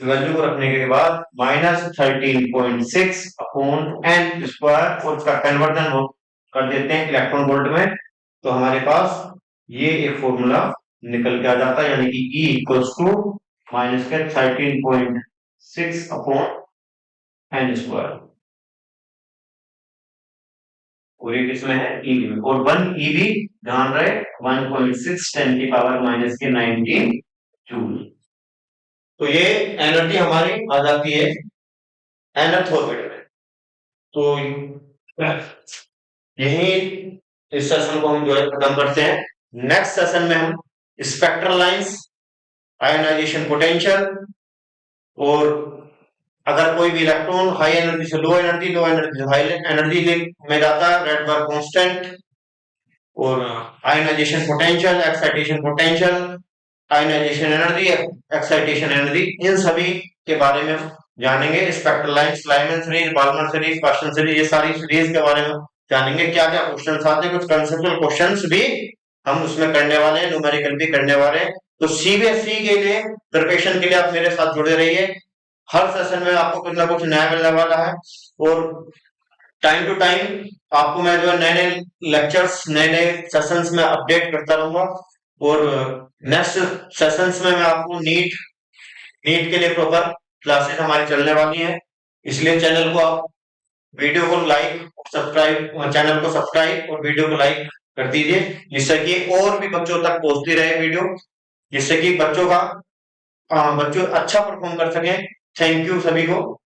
वैल्यू को रखने के बाद -13.6 अपॉन n स्क्वायर और उसका कन्वर्जन कर देते हैं इलेक्ट्रॉन वोल्ट में, तो हमारे पास ये एक फॉर्मूला निकल के आ जाता है, यानी कि E equals to -13.6 upon n square. और ये किसमें है E में, और 1 E भी ध्यान रहे 1.6 10 की पावर -19 जूल। तो ये एनर्जी हमारी आ जाती है nth ऑर्बिट में। तो यही इस सेशन को हम जो है खत्म करते हैं। नेक्स्ट सेशन में हम स्पेक्ट्रल लाइंस, आयोनाइजेशन पोटेंशियल, और अगर कोई भी इलेक्ट्रॉन हाई एनर्जी से लो एनर्जी से हाई एनर्जी में जाता है, रेडबर्ग कांस्टेंट, और ionization potential, excitation potential, ionization energy, excitation energy, इन सभी के बारे में जानेंगे। Spectral lines, Lyman series, Balmer series, Paschen series, ये सारी सीरीज के बारे में जानेंगे। क्या क्या क्वेश्चंस आते हैं, कुछ कंसेप्चुअल क्वेश्चंस भी हम उसमें करने वाले हैं, न्यूमेरिकल भी करने वाले हैं। तो सीबीएसई के लिए प्रिपरेशन के लिए आप मेरे साथ जुड़े रहिए। हर सेशन में आपको कुछ ना कुछ नया मिलने वाला है, और टाइम टू टाइम आपको मैं जो है नए नए लेक्चर्स, नए नए सेशंस में अपडेट करता रहूंगा। और नेक्स्ट सेशंस में मैं आपको नीट के लिए प्रॉपर क्लासेस हमारी चलने वाली हैं, इसलिए चैनल को आप वीडियो को लाइक, सब्सक्राइब, चैनल को सब्सक्राइब और वीडियो को लाइक कर दीजिए, जिससे कि और भी बच्चों तक पहुंचती रहे वीडियो, जिससे कि बच्चों अच्छा परफॉर्म कर सके। थैंक यू सभी को।